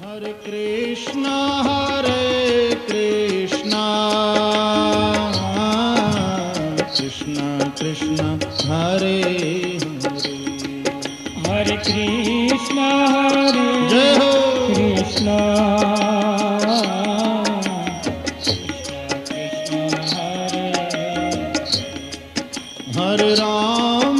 Hare Krishna, Krishna Krishna, Hare Hare, Hare Krishna, Jai Ho. Krishna, Hare Ram, Ram Ram,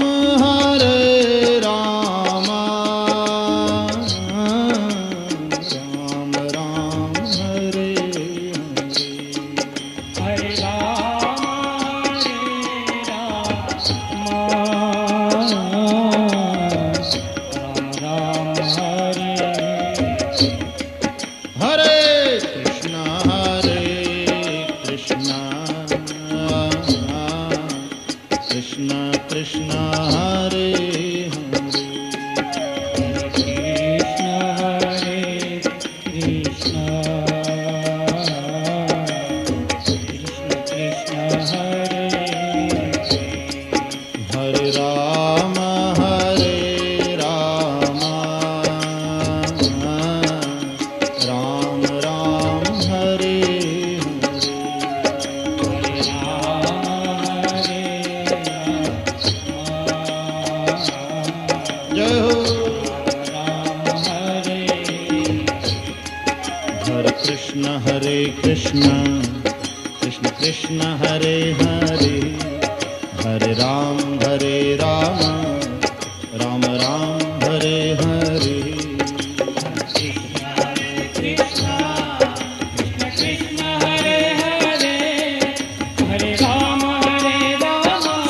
Hare Hare. Hare Krishna, Krishna Krishna, Hare Hare, Hare Ram, Ram Ram, Hare Hare.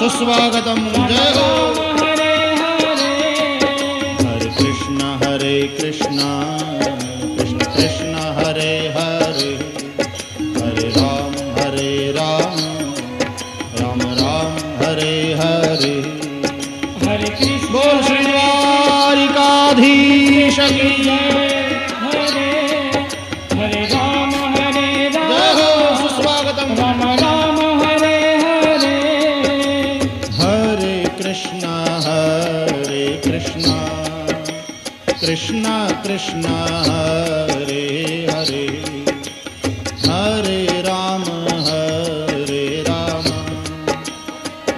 सुस्वागतम, जय हो. हरे कृष्णा कृष्ण कृष्ण हरे हरे, हरे Ram Ram Ram Hare Hare. Hare Krishna, बोल श्री द्वारिकाधीश की जय. Hare Ram, जय हो. सुस्वागतम. Ram Ram, Hare Hare. हरे कृष्णा कृष्णा कृष्णा हरे हरे, हरे Ram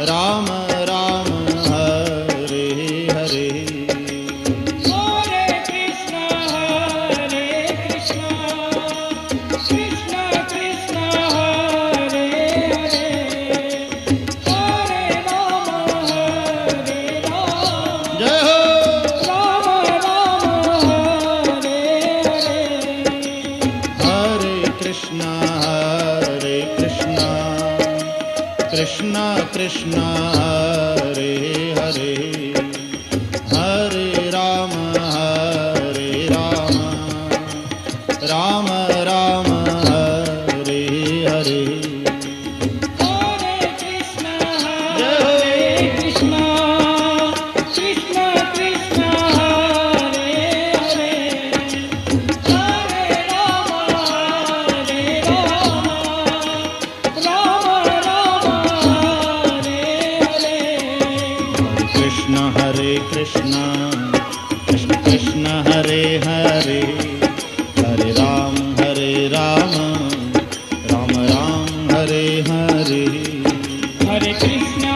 Ram Ram Hare Hare. Hare Krishna, Krishna Krishna, Hare Hare. Hare Rama, जय हो. Rama Rama, Hare Hare. हरे कृष्णा कृष्णा कृष्णा हरे हरे, हरे राम राम राम हरे हरे. Hare Krishna, जय हो. Krishna Krishna, Hare Hare. Hare Rama, Rama Rama, Hare Hare. हरे कृष्ण कृष्ण हरे हरे, हरे Ram Ram Ram Hare Hare. Hare Krishna,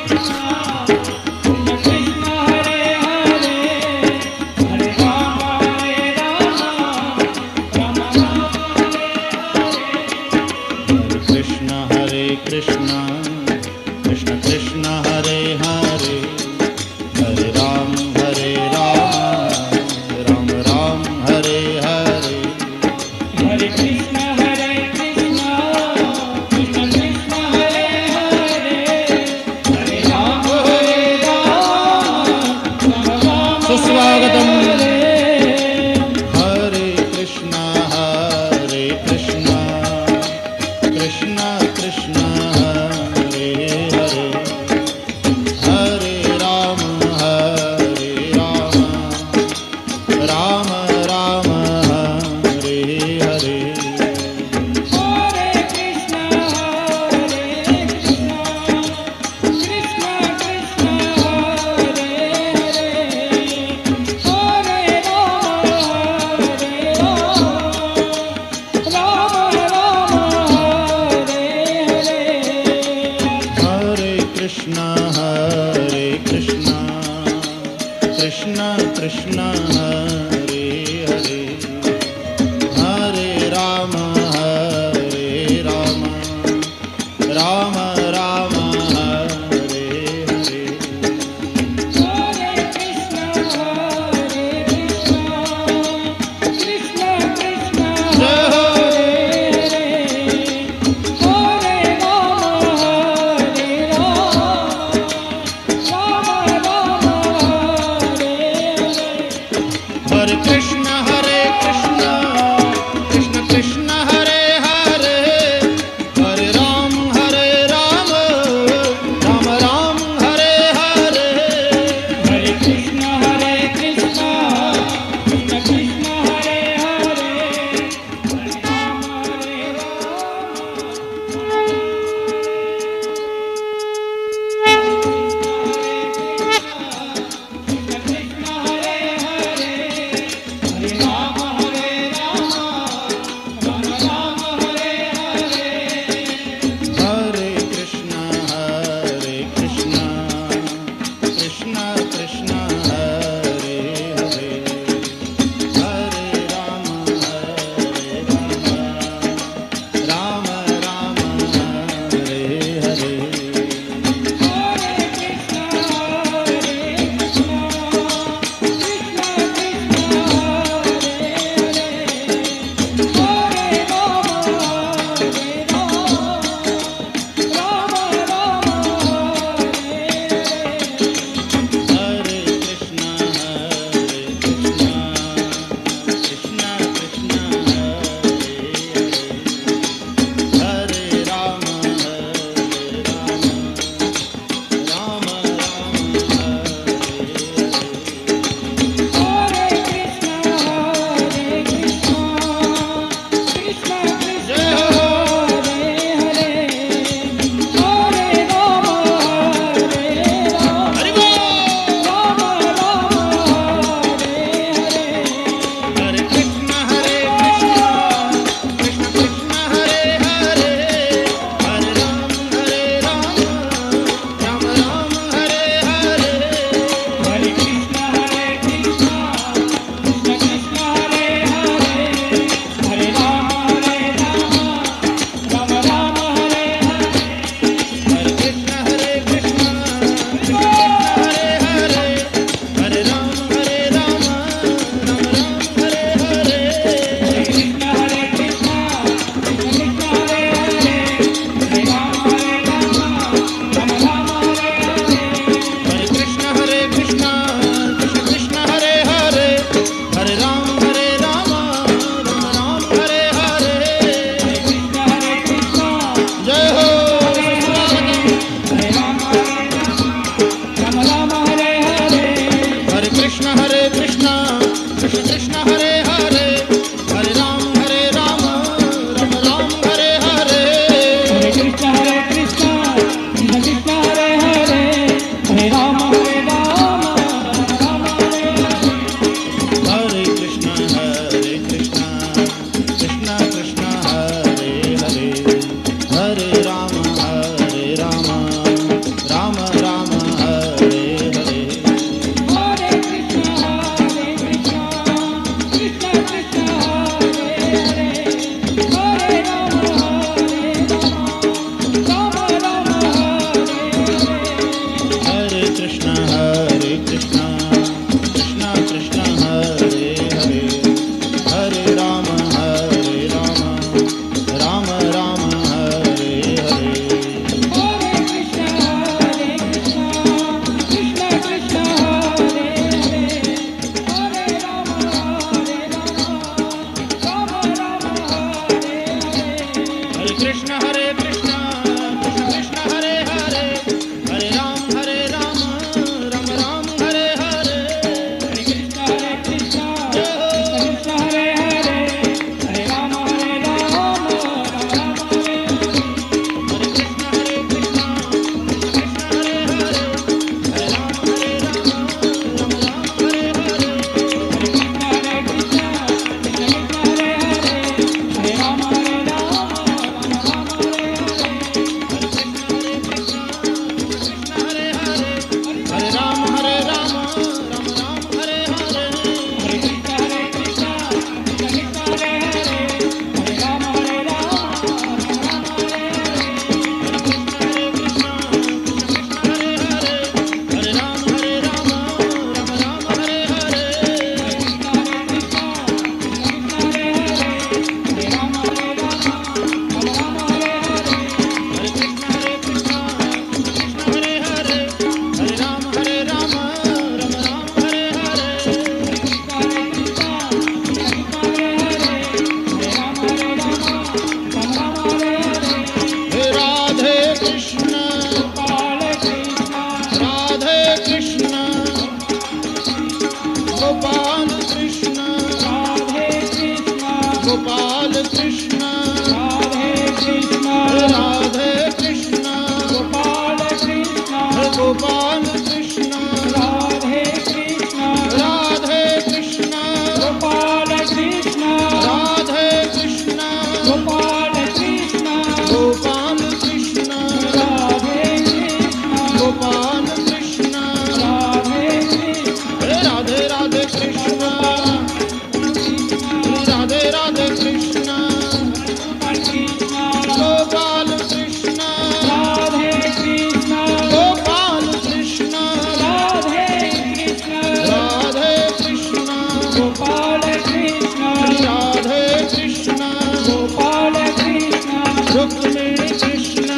Krishna Krishna, Hare Hare. Hare Rama, Rama Rama, Krishna Krishna Krishna Hare Hare, हरे राम राम राम हरे हरे हरे राम राम राम हरे हरे हरे कृष्ण कृष्ण कृष्ण हरे हरे हरे राम राम राम हरे हरे हरे कृष्ण कृष्ण कृष्ण हरे हरे हरे राम राम राम राम हरे हरे हरे कृष्ण कृष्ण कृष्ण कृष्ण हरे हरे हरे राम राम राम हरे हरे हरे कृष्ण कृष्ण कृष्ण हरे हरे हरे राम राम राम हरे हरे हरे कृष्ण कृष्ण कृष्ण कृष्ण हरे हरे हरे राम राम राम हरे हरे हरे कृष्ण कृष्ण कृष्ण हरे हरे हरे राम राम राम हरे हरे हरे कृष्ण कृष्ण कृष्ण हरे हरे हरे राम राम राम हरे हरे हरे कृष्ण कृष्ण कृष्ण हरे हरे हरे राम राम हरे हरे हरे कृष्ण कृष्ण कृष्ण हरे हरे हरे राम राम राम हरे हरे हरे कृष्ण कृष्ण कृष्ण हरे हरे हरे राम राम हरे हरे हरे कृष्ण कृष्ण कृष्ण हरे हरे हरे राम राम हरे हरे हरे कृष्ण कृष्ण कृष्ण हरे हरे हरे राम राम हरे हरे हरे कृष्ण कृष्ण कृष्ण हरे हरे हरे राम राम हरे हरे हरे कृष्ण कृष्ण कृष्ण हरे हरे हरे राम राम हरे हरे हरे कृष्ण कृष्ण कृष्ण हरे हरे हरे राम राम हरे हरे हे राधे कृष्ण गोपाल कृष्ण राधे कृष्ण गोपाल कृष्ण राधे कृष्ण गोपाल कृष्ण राधे कृष्ण राधे कृष्ण गोपाल कृष्ण गोपाल कृष्ण राधे कृष्ण राधे कृष्ण गोपाल कृष्ण राधे कृष्ण गोपाल कृष्ण गोपाल कृष्ण राधे कृष्ण गोपाल कृष्ण राधे कृष्ण राधे राधे कृष्ण राधे राधे कृष्ण गोपाल कृष्ण राधे कृष्ण गोपाल कृष्ण राधे कृष्ण राधे कृष्ण गोपाल कृष्ण राधे कृष्ण गोपाल कृष्ण रुक्मिणी कृष्ण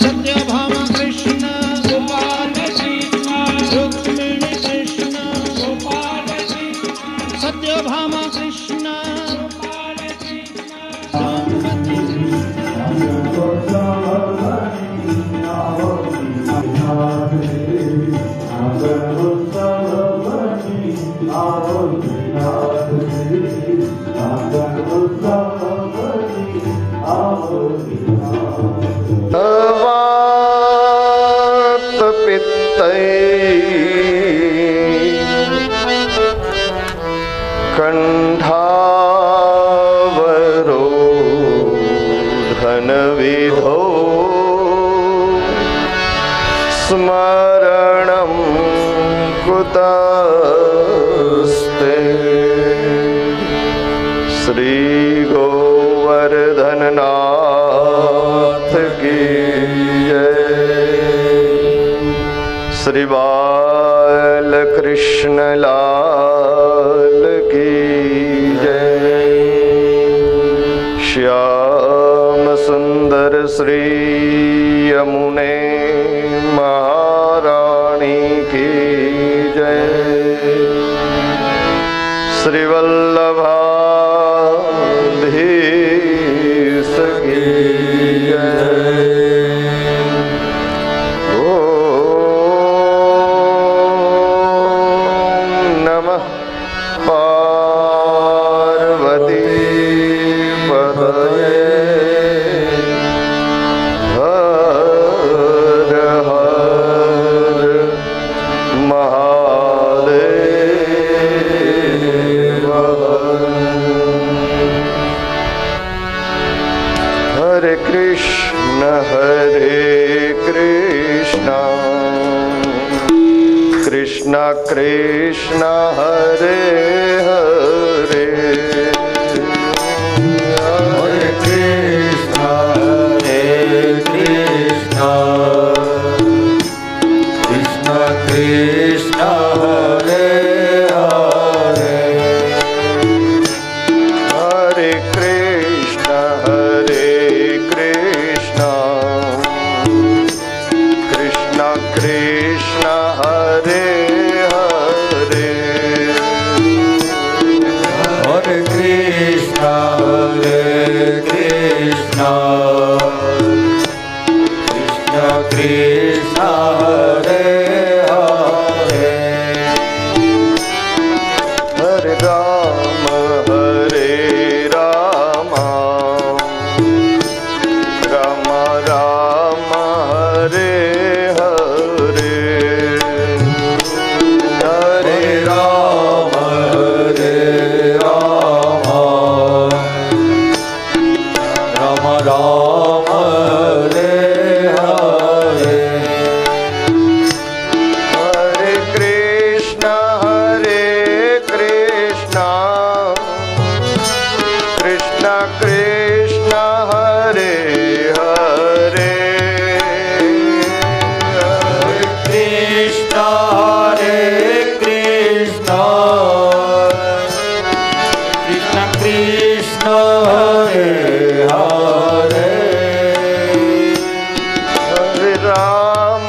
सत्यभामा कृष्ण गोपाल कृष्ण रुक्मिणी कृष्ण गोपाल कृष्ण सत्यभामा कृष्ण गोपाल कृष्ण कंठावरोधनविधौ स्मरणं कुतस्ते श्री गोवर्धननाथ की जय। श्री बालकृष्ण लाल की जय। श्याम सुंदर श्री यमुने महारानी की जय। श्री वल्लभाधीश की जय। ओम नमः पार्वती पतये हर हर महादेव हरे कृष्ण कृष्ण कृष्ण हरे हरे हरे कृष्ण कृष्ण कृष्ण हरे हरे हरे कृष्ण कृष्ण कृष्ण हरे हरे हरे कृष्ण कृष्ण कृष्ण हरे हरे हरे राम राम राम हरे हरे हरे राम राम राम हरे हरे हरे कृष्ण कृष्ण कृष्ण हरे हरे हरे कृष्ण कृष्ण कृष्ण हरे हरे हरे राम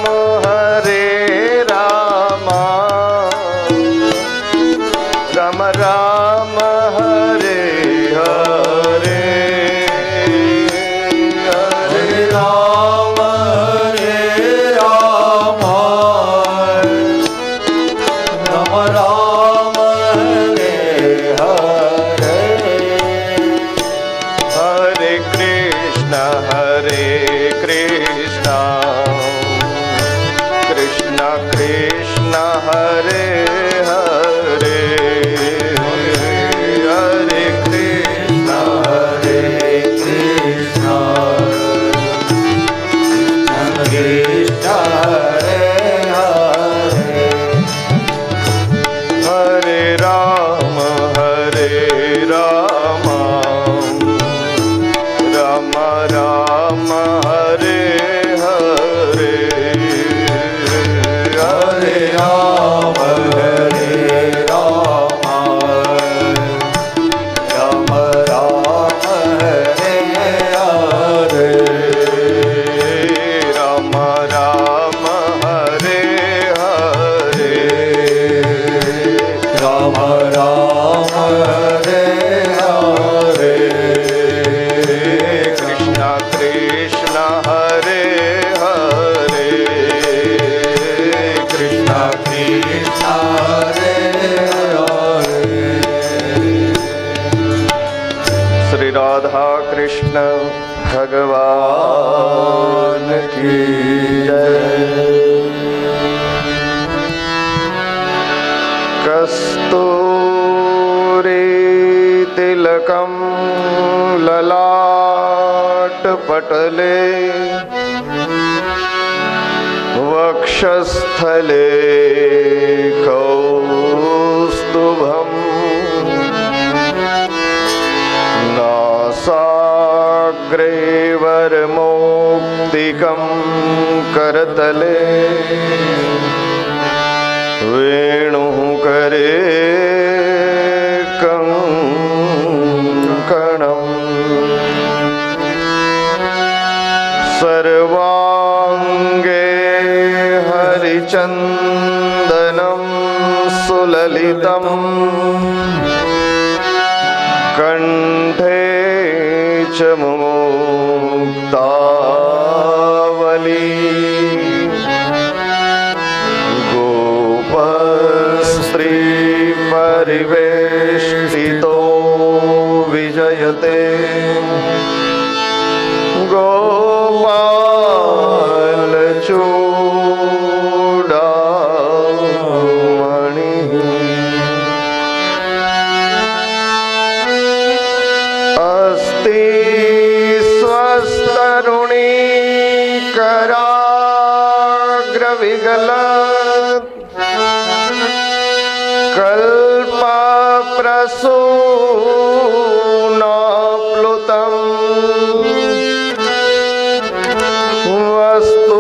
राम हरे हरे हरे राम राम हरे हरे हरे कृष्ण कृष्ण कृष्ण हरे हरे हरे कृष्ण कृष्ण कृष्ण हरे हरे हरे राम राम राम हरे हरे हरे राम राम राम हरे हरे राम राम हरे हरे राम राम हरे हरे कृष्ण कृष्ण हरे हरे कृष्ण कृष्ण हरे हरे श्री राधा कृष्ण भगवान की जय। कस्तूरी तिलकं ललाट पटले वक्षस्थले कौस्तुभम् नासाग्रे वरमौक्तिकं करतले वेणुः करे कङ्कणम् सर्वाङ्गे हरिचन्दनं सुललितम् कंठे च मुक्तावली गोपस्त्री परिवार परिवेष्टितो विजयते गोपालचूडामणिः अस्ति स्वस्तरुणीकराग्रविगलत् कल्पप्रसूनाप्लुतम् वस्तु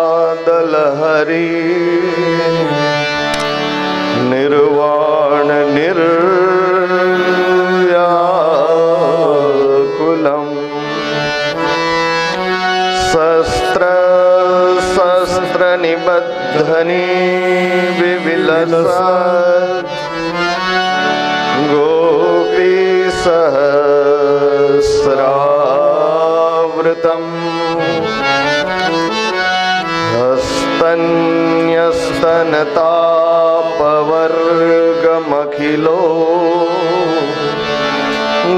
प्रस्तुतवेणुनादलहरी निर्वाण निर्व्याकुलम् शस्त्र निबद्धनी विविलसत् गोपी सहस्रावृतम् हस्तन्यस्तनतापवर्गमखिलो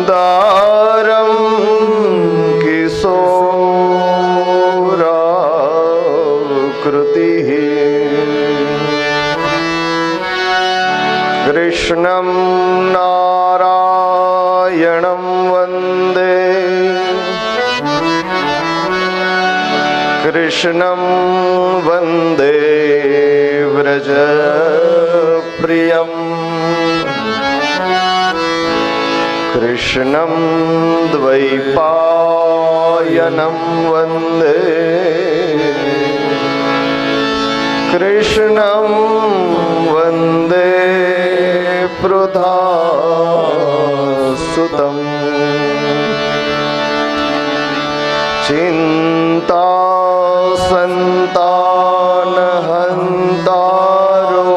दारं किशोराकृतिः कृष्णं नारायणं वन्दे कृष्णं वन्दे व्रजप्रियम् कृष्णं द्वैपायनं वन्दे कृष्णं वन्दे पृथासुतम् चिन्ता सन्तानहन्तारो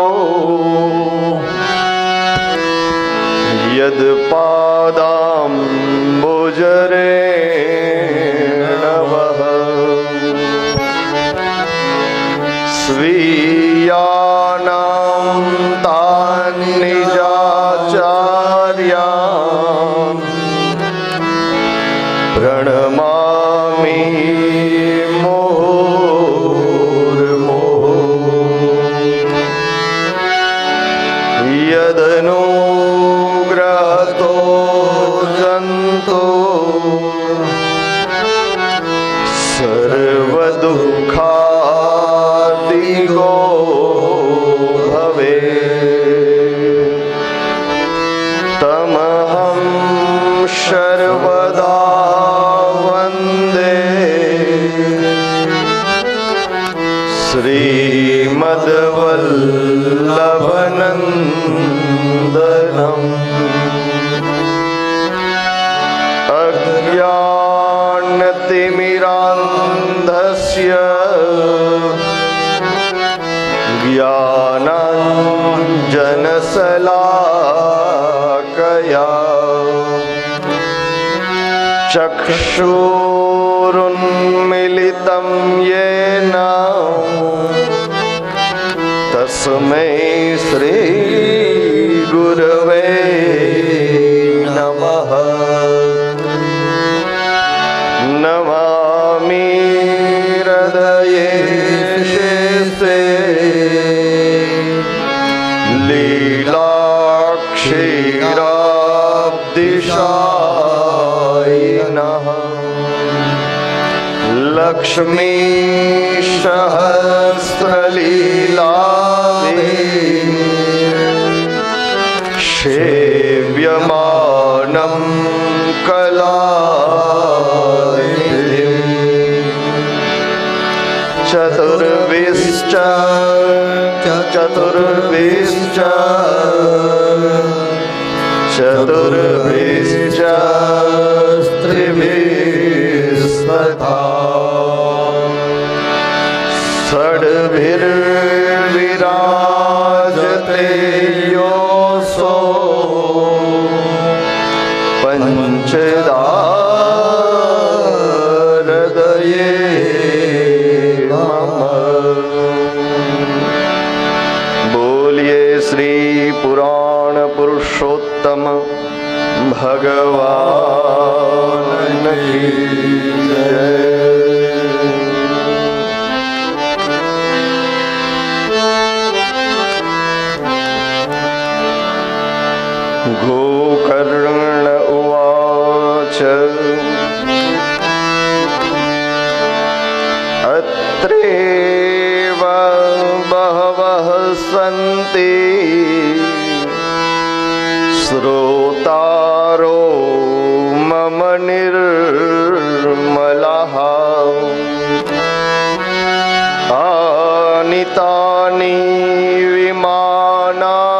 यद्पादाम्बुजरेणवः स्वीयानां तान्निजाचार्यान् प्रणमामि यदनुग्रहतो जन्तु सर्वदुःखादिगो भवे तमहं सर्वदा वन्दे श्रीमद्वल्लभनन्दनम् अज्ञानतिमिरान्धस्य ज्ञानाञ्जनशलाकया चक्षुरुन्मिलितं येन तस्मै श्रीगुरवे नमः नमामि हृदये शेषे लीलाक्षीराब्धिशायिनः लक्ष्मी सहस्रलीलाभिः सेव्यमानं कलानिधिम् चतुर्विश्च स्त्रिभिस्तथा षड्भिर्विराजते योऽसो पञ्चदा हृदये मम શ્રી પુરાણ પુરુષોત્તમ ભગવાન કી જય. ગોકર્ણ ઉવાચ અત્રેવ બહવઃ સંતિ શ્રોતારો મમ નિર્મલાઃ આનિતાની વિમાનાની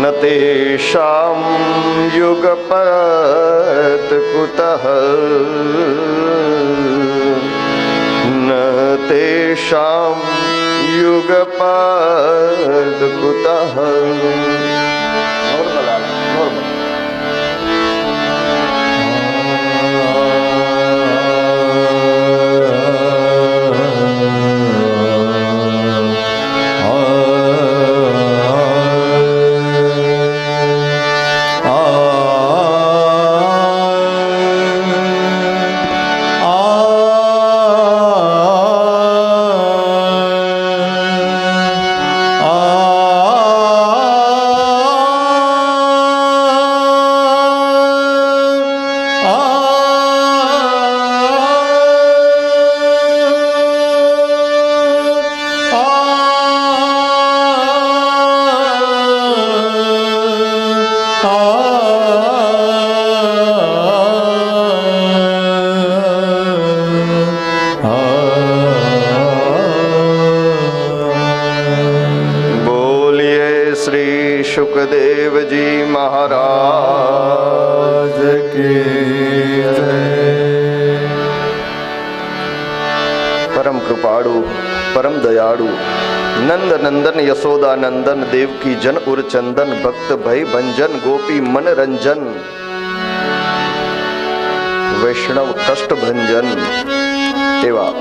ન તેષાં યુગપત કુતઃ ન તેષાં યુગપત કુતઃ. સુખદેવજી મહારાજ કી જય. પરમ કૃપાળુ પરમ દયાળુ નંદ નંદન યશોદા નંદન દેવકી જન ઉરચંદન ભક્ત ભય ભંજન ગોપી મન રંજન વૈષ્ણવ કષ્ટ ભંજન એવા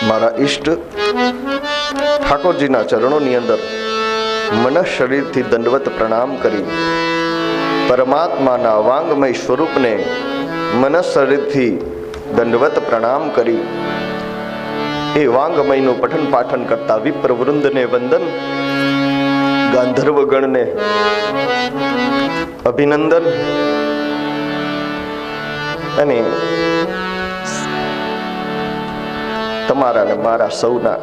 મારા ઈષ્ટ ઠાકોરજીના ચરણોની અંદર મન શરીરથી દંડવત પ્રણામ કરી પરમાત્માના વાંગમય સ્વરૂપને મન શરીરથી દંડવત પ્રણામ કરી એ વાંગમયનું પઠન પાઠન કરતા વિપ્ર વૃંદને વંદન, ગાંધર્વ ગણને અભિનંદન અને તમારા ને મારા સૌના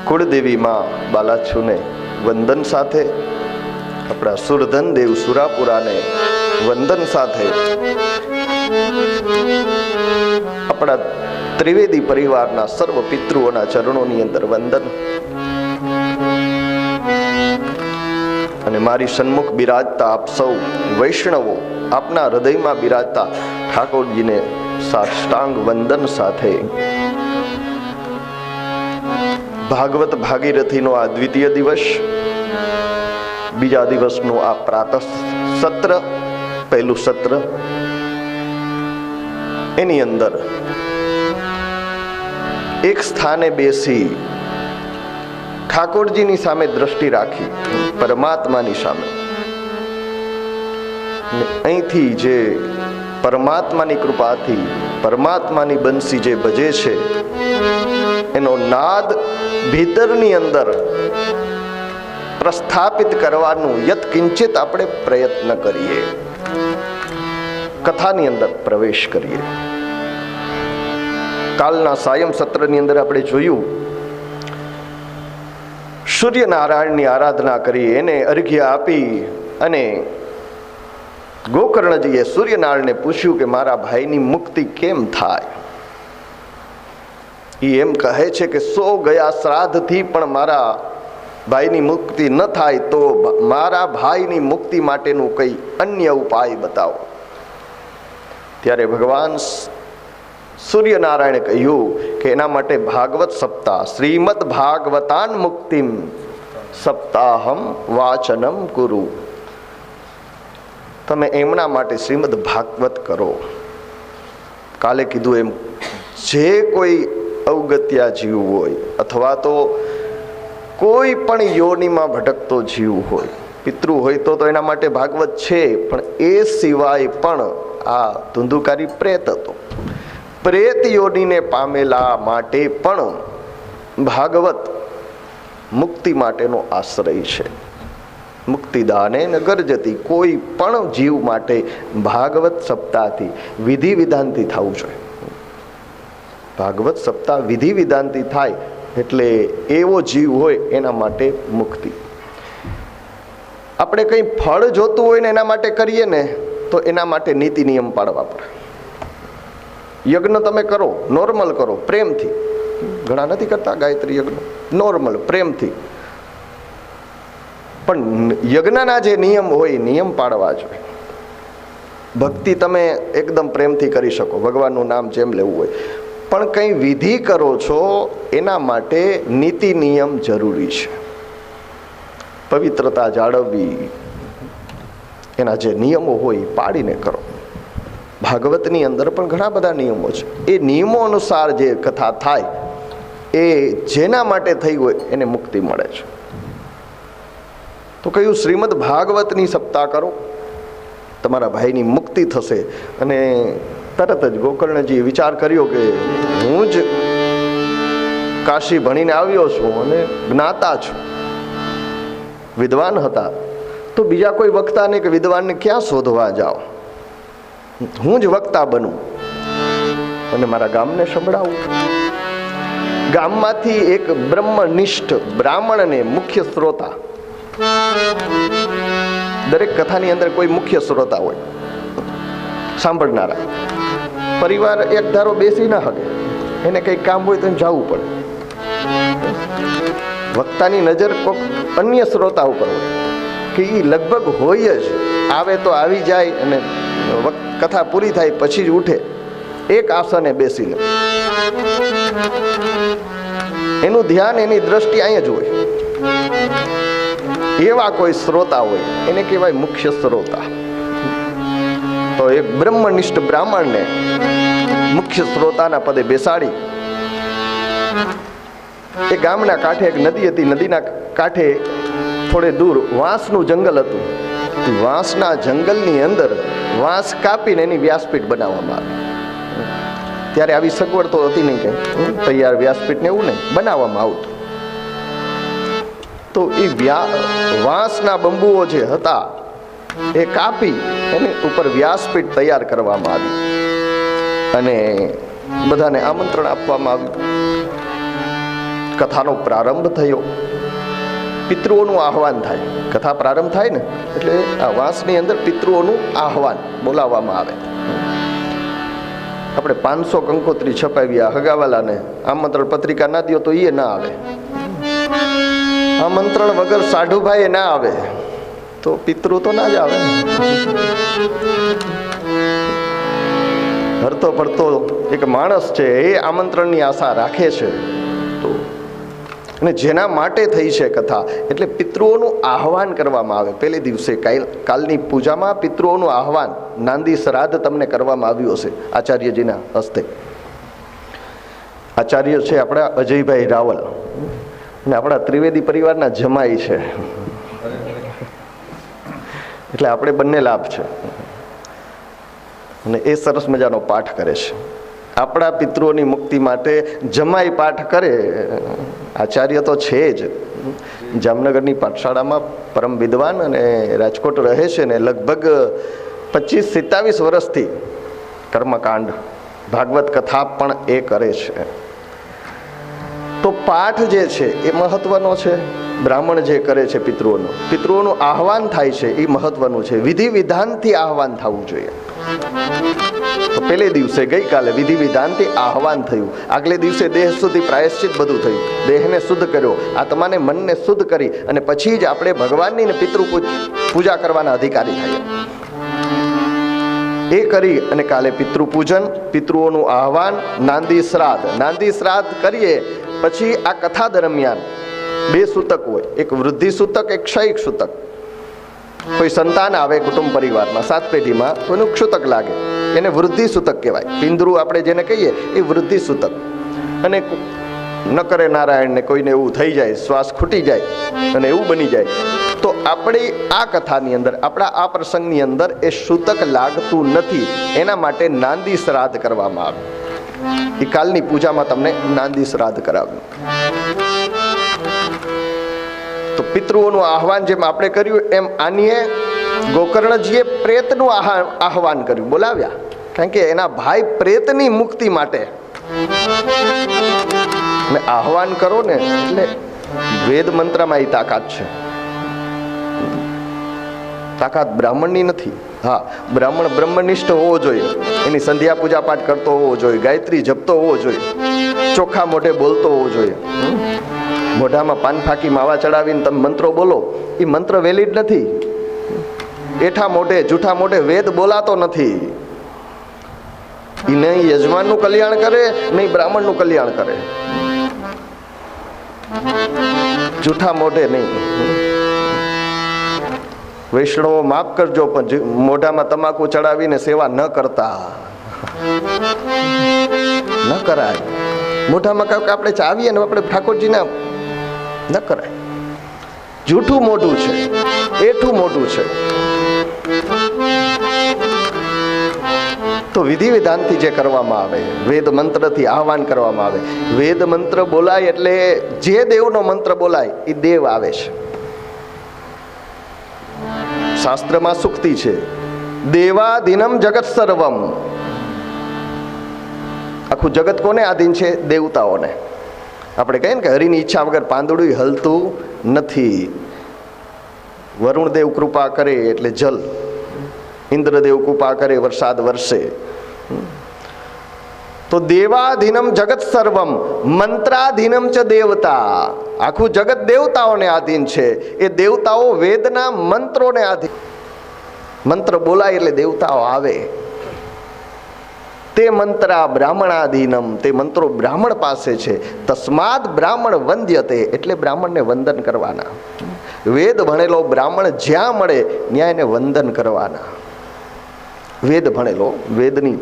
કુળદેવી માં બાલાછુને વંદન સાથે, આપણા સુરધન દેવ સુરાપુરાને વંદન સાથે, આપણા ત્રિવેદી પરિવારના સર્વ પિતૃઓના ચરણોની અંદર વંદન અને મારી સન્મુખ બિરાજતા આપ સૌ વૈષ્ણવો, આપના હૃદયમાં બિરાજતા ઠાકોરજીને સાષ્ટાંગ વંદન સાથે ભાગવત ભાગીરથીનો આ દ્વિતીય દિવસ, બીજા દિવસનું આ પ્રાતઃ સત્ર, પહેલું સત્ર, એની અંદર એક સ્થાને બેસી ઠાકોરજીની સામે દ્રષ્ટિ રાખી, પરમાત્માની સામે, અહીંથી જે પરમાત્માની કૃપાથી પરમાત્માની બંસી જે ભજે છે એનો નાદ ભીતરની અંદર પ્રસ્થાપિત કરવાનું યત્કિંચિત આપણે પ્રયત્ન કરીએ, કથાની અંદર પ્રવેશ કરીએ. કાલના સાયમ સત્રની અંદર આપણે જોયું, સૂર્યનારાયણની આરાધના કરી, એને અર્ઘ્ય આપી અને ગોકર્ણજીએ સૂર્યનારાયણને પૂછ્યું કે મારા ભાઈની મુક્તિ કેમ થાય. એ એમ કહે છે કે 100 ગયા શ્રાદ્ધથી પણ મારા ભાઈની મુક્તિ ન થાય તો મારા ભાઈની મુક્તિ માટેનું કંઈ અન્ય ઉપાય બતાવો. ત્યારે ભગવાન સૂર્યનારાયણે કહ્યું કે એના માટે ભાગવત સપ્તાહ, શ્રીમદ ભાગવતાન મુક્તિમ સપ્તાહમ વાચનમ કુરુ. તમે એમના માટે શ્રીમદ ભાગવત કરો. કાલે કીધું એમ, જે કોઈ અવગત્યા જીવ હોય અથવા તો કોઈ પણ યોનિમાં ભટકતો જીવ હોય, પિતૃ હોય તો એના માટે ભાગવત છે, પણ એ સિવાય પણ આ ધુંધુકારી પ્રેત હતો. પ્રેત યોનિને પામેલા માટે પણ ભાગવત મુક્તિ માટેનો આશ્રય છે. મુક્તિદાને ન ગર્જતી, કોઈ પણ જીવ માટે ભાગવત સપ્તાહથી વિધિ વિધાનથી થવું જોઈએ. ભાગવત સપ્તાહ વિધિ વિધાનથી થાય એટલે એવો જીવ હોય એના માટે મુક્તિ. આપણે કંઈ ફળ જોતું હોય ને એના માટે કરીએ ને તો એના માટે નીતિ નિયમ પાડવા પડે. યજ્ઞ તમે કરો, નોર્મલ કરો, પ્રેમથી. ઘણા નથી કરતા ગાયત્રી યજ્ઞ, નોર્મલ પ્રેમથી. પણ યજ્ઞના જે નિયમ હોય નિયમ પાડવા જોઈએ. ભક્તિ તમે એકદમ પ્રેમથી કરી શકો, ભગવાનનું નામ જેમ લેવું હોય, પણ કંઈ વિધિ કરો છો એના માટે નીતિ નિયમ જરૂરી છે. પવિત્રતા જાળવવી, એના જે નિયમો હોય પાડીને કરો. ભાગવતની અંદર પણ ઘણા બધા નિયમો છે. એ નિયમો અનુસાર જે કથા થાય એ જેના માટે થઈ હોય એને મુક્તિ મળે છે. તો કહ્યું શ્રીમદ ભાગવતની સપ્તાહ કરો, તમારા ભાઈની મુક્તિ થશે. અને તરત જ ગોકર્ણજી વિચાર કર્યો કે હું જ કાશી ભણીને આવ્યો છું અને જ્ઞાતા છું, વિદ્વાન હતા, તો બીજા કોઈ વક્તાને કે વિદ્વાનને ક્યાં શોધવા જાઓ, હું જ વક્તા બનું અને મારા ગામને સંભળાવું. ગામમાંથી એક બ્રહ્મનિષ્ઠ બ્રાહ્મણને મુખ્ય શ્રોતા, દરેક કથાની અંદર કોઈ મુખ્ય શ્રોતા હોય, સાંભળનારા. પરિવાર એક ધારો બેસી ના શકે, એને કંઈક કામ હોય તો જવું પડે. વક્તાની નજર કોઈક અન્ય શ્રોતા ઉપર હોય કે એ લગભગ હોય જ, આવે તો આવી જાય અને કથા પૂરી થાય પછી જ ઉઠે, એક આસને બેસી લે. એનું ધ્યાન, એની દ્રષ્ટિ અહીંયા જ હોય. એવા કોઈ શ્રોતા હોય એને કહેવાય મુખ્ય શ્રોતા. તો એક બ્રહ્મનિષ્ઠ બ્રાહ્મણને મુખ્ય શ્રોતાના પદે બેસાડી એ ગામના કાંઠે એક નદી હતી, નદીના કાંઠે થોડે દૂર વાંસનું જંગલ હતું. વાંસના જંગલની અંદર વાંસ કાપીને એની વ્યાસપીઠ બનાવવામાં આવી. ત્યારે આવી સગવડ તો હતી નહીં, કે તૈયાર વ્યાસપીઠ ને એવું નહીં, બનાવવામાં આવતું. તો એ વાંસના બંબુઓ જે હતા એ કાપી એની ઉપર વ્યાસપીઠ તૈયાર કરવામાં આવી અને બધાને આમંત્રણ આપવામાં આવ્યું. કથાનો પ્રારંભ થયો. પિતૃઓનું આહવાન થાય, કથા પ્રારંભ થાય ને એટલે આ વાંસની અંદર પિતૃઓનું આહવાન બોલાવવામાં આવે. આપણે 500 કંકોત્રી છપાવ્યા, હગાવાલાને આમંત્રણ પત્રિકા ના દો તો એ ના આવે. આમંત્રણ વગર સાઢુભાઈ ના આવે તો પિતૃ તો ના જ આવે. હરતો પડતો એક માણસ છે, એ આમંત્રણની આશા રાખે છે. તો અને જેના માટે થઈ છે કથા એટલે પિતૃઓનું આહવાન કરવામાં આવે. પહેલે દિવસે કાલની પૂજામાં પિતૃઓનું આહવાન, નાંદી શ્રાદ્ધ તમને કરવામાં આવ્યું હશે આચાર્યજીના હસ્તે. આચાર્ય છે આપણા અજયભાઈ રાવલ અને આપણા ત્રિવેદી પરિવારના જમાઈ છે, એટલે આપણે બંને લાભ છે. અને એ સરસ મજાનો પાઠ કરે છે. આપણા પિતૃઓની મુક્તિ માટે જમાઈ પાઠ કરે. આચાર્ય તો છે જ, જામનગરની પાઠશાળામાં પરમ વિદ્વાન અને રાજકોટ રહે છે ને લગભગ 25-27 વર્ષથી કર્મકાંડ ભાગવત કથા પણ એ કરે છે. તો પાઠ જે છે એ મહત્વનો છે. બ્રાહ્મણ જે કરે છે પિતૃઓનું આહવાન થાય છે એ મહત્વનું છે. વિધિ વિધાનથી આહવાન થવું જોઈએ. તો પહેલે દિવસે ગઈકાલે વિધિ વિધાનથી આહવાન થયું. આગલે દિવસે દેહ સુધી પ્રાયશ્ચિત બધું થયું. દેહને શુદ્ધ કર્યો, આત્માને મનને શુદ્ધ કરી અને પછી જ આપણે ભગવાનની ને પિતૃ પૂજા કરવાના અધિકારી થયા. એ કરી અને કાલે પિતૃ પૂજન, પિતૃઓનું આહવાન, નાંદી શ્રાદ્ધ કરીએ. પછી આ કથા દરમિયાન 2 સૂતક હોય, એક વૃદ્ધિ સૂતક, એક ક્ષયિક સૂતક. કોઈ સંતાન આવે કુટુંબ પરિવારમાં 7 પેઢીમાં કોઈનું ક્ષુતક લાગે એને વૃદ્ધિ સૂતક કહેવાય. પિંદરું આપણે જેને કહીએ એ વૃદ્ધિ સૂતક. અને ન કરે નારાયણને કોઈને એવું થઈ જાય, શ્વાસ ખૂટી જાય અને એવું બની જાય, તો આપણી આ કથાની અંદર, આપણા આ પ્રસંગની અંદર એ સૂતક લાગતું નથી. એના માટે નાંદી શ્રાદ્ધ કરવામાં આવે. એ કાલની પૂજામાં તમને નાંદી શ્રાદ્ધ કરાવ્યું. તો પિતૃઓનું આહવાન જેમ આપણે કર્યું એમ આનીએ ગોકર્ણજીએ પ્રેતનું આહવાન કર્યું, બોલાવ્યા. કારણ કે એના ભાઈ પ્રેતની મુક્તિ માટે આહવાન કરો ને, એટલે વેદ મંત્રમાં એ તાકાત છે. તાકાત બ્રાહ્મણની નથી. હા, બ્રાહ્મણ બ્રહ્મનિષ્ઠ હોવો જોઈએ, એની સંધ્યા પૂજા પાઠ કરતો હોવો જોઈએ, ગાયત્રી જપતો હોવો જોઈએ, ચોખ્ખા મોઢે બોલતો હોવો જોઈએ. મોઢામાં પાન ફાકી માવા ચડાવીને તમે મંત્રો બોલો, એ મંત્ર વેલિડ નથી. એઠા મોઢે જૂઠા મોઢે વેદ બોલાતો નથી. એ નહીં યજમાનનું કલ્યાણ કરે, નહીં બ્રાહ્મણનું કલ્યાણ કરે. જૂઠા મોઢે નહીં. વૈષ્ણવો માફ કરજો, પણ મોઢામાં તમાકુ ચડાવીને સેવા ન કરતા, ન કરાય. મોઢામાં કહ્યું કે આપણે ચાવીએ ને આપણે ઠાકોરજીના, ન કરાય. જૂઠું મોઢું છે, એઠું મોઢું છે. તો વિધિ વિધાનથી જે કરવામાં આવે, વેદ મંત્રથી આહવાન કરવામાં આવે. વેદ મંત્ર બોલાય એટલે જે દેવનો મંત્ર બોલાય એ દેવ આવે છે. શાસ્ત્રમાં સુક્તિ છે, દેવાધીનમ જગત સર્વમ. આખું જગત કોને આધીન છે? દેવતાઓને. આપણે કહીએ ને કે હરિની ઈચ્છા વગર પાંદડું હલતું નથી. વરુણદેવ કૃપા કરે એટલે જલ, ઇન્દ્રદેવ કૃપા કરે વરસાદ વરસે. તો દેવાધીનમ જગત સર્વમ મંત્રાધીનમ ચ દેવતા. આખું જગત દેવતાઓને આધીન છે. એ દેવતાઓ વેદના મંત્રોને આધીન. મંત્ર બોલાય એટલે દેવતાઓ આવે. તે મંત્રા બ્રાહ્મણાધીનમ, તે મંત્રો બ્રાહ્મણ પાસે છે. તસ્માદ બ્રાહ્મણ વંદ્યતે, એટલે બ્રાહ્મણને વંદન કરવાના. વેદ ભણેલો બ્રાહ્મણ જ્યાં મળે ત્યાં એને વંદન કરવાના. વેદ ભણેલો, વેદની.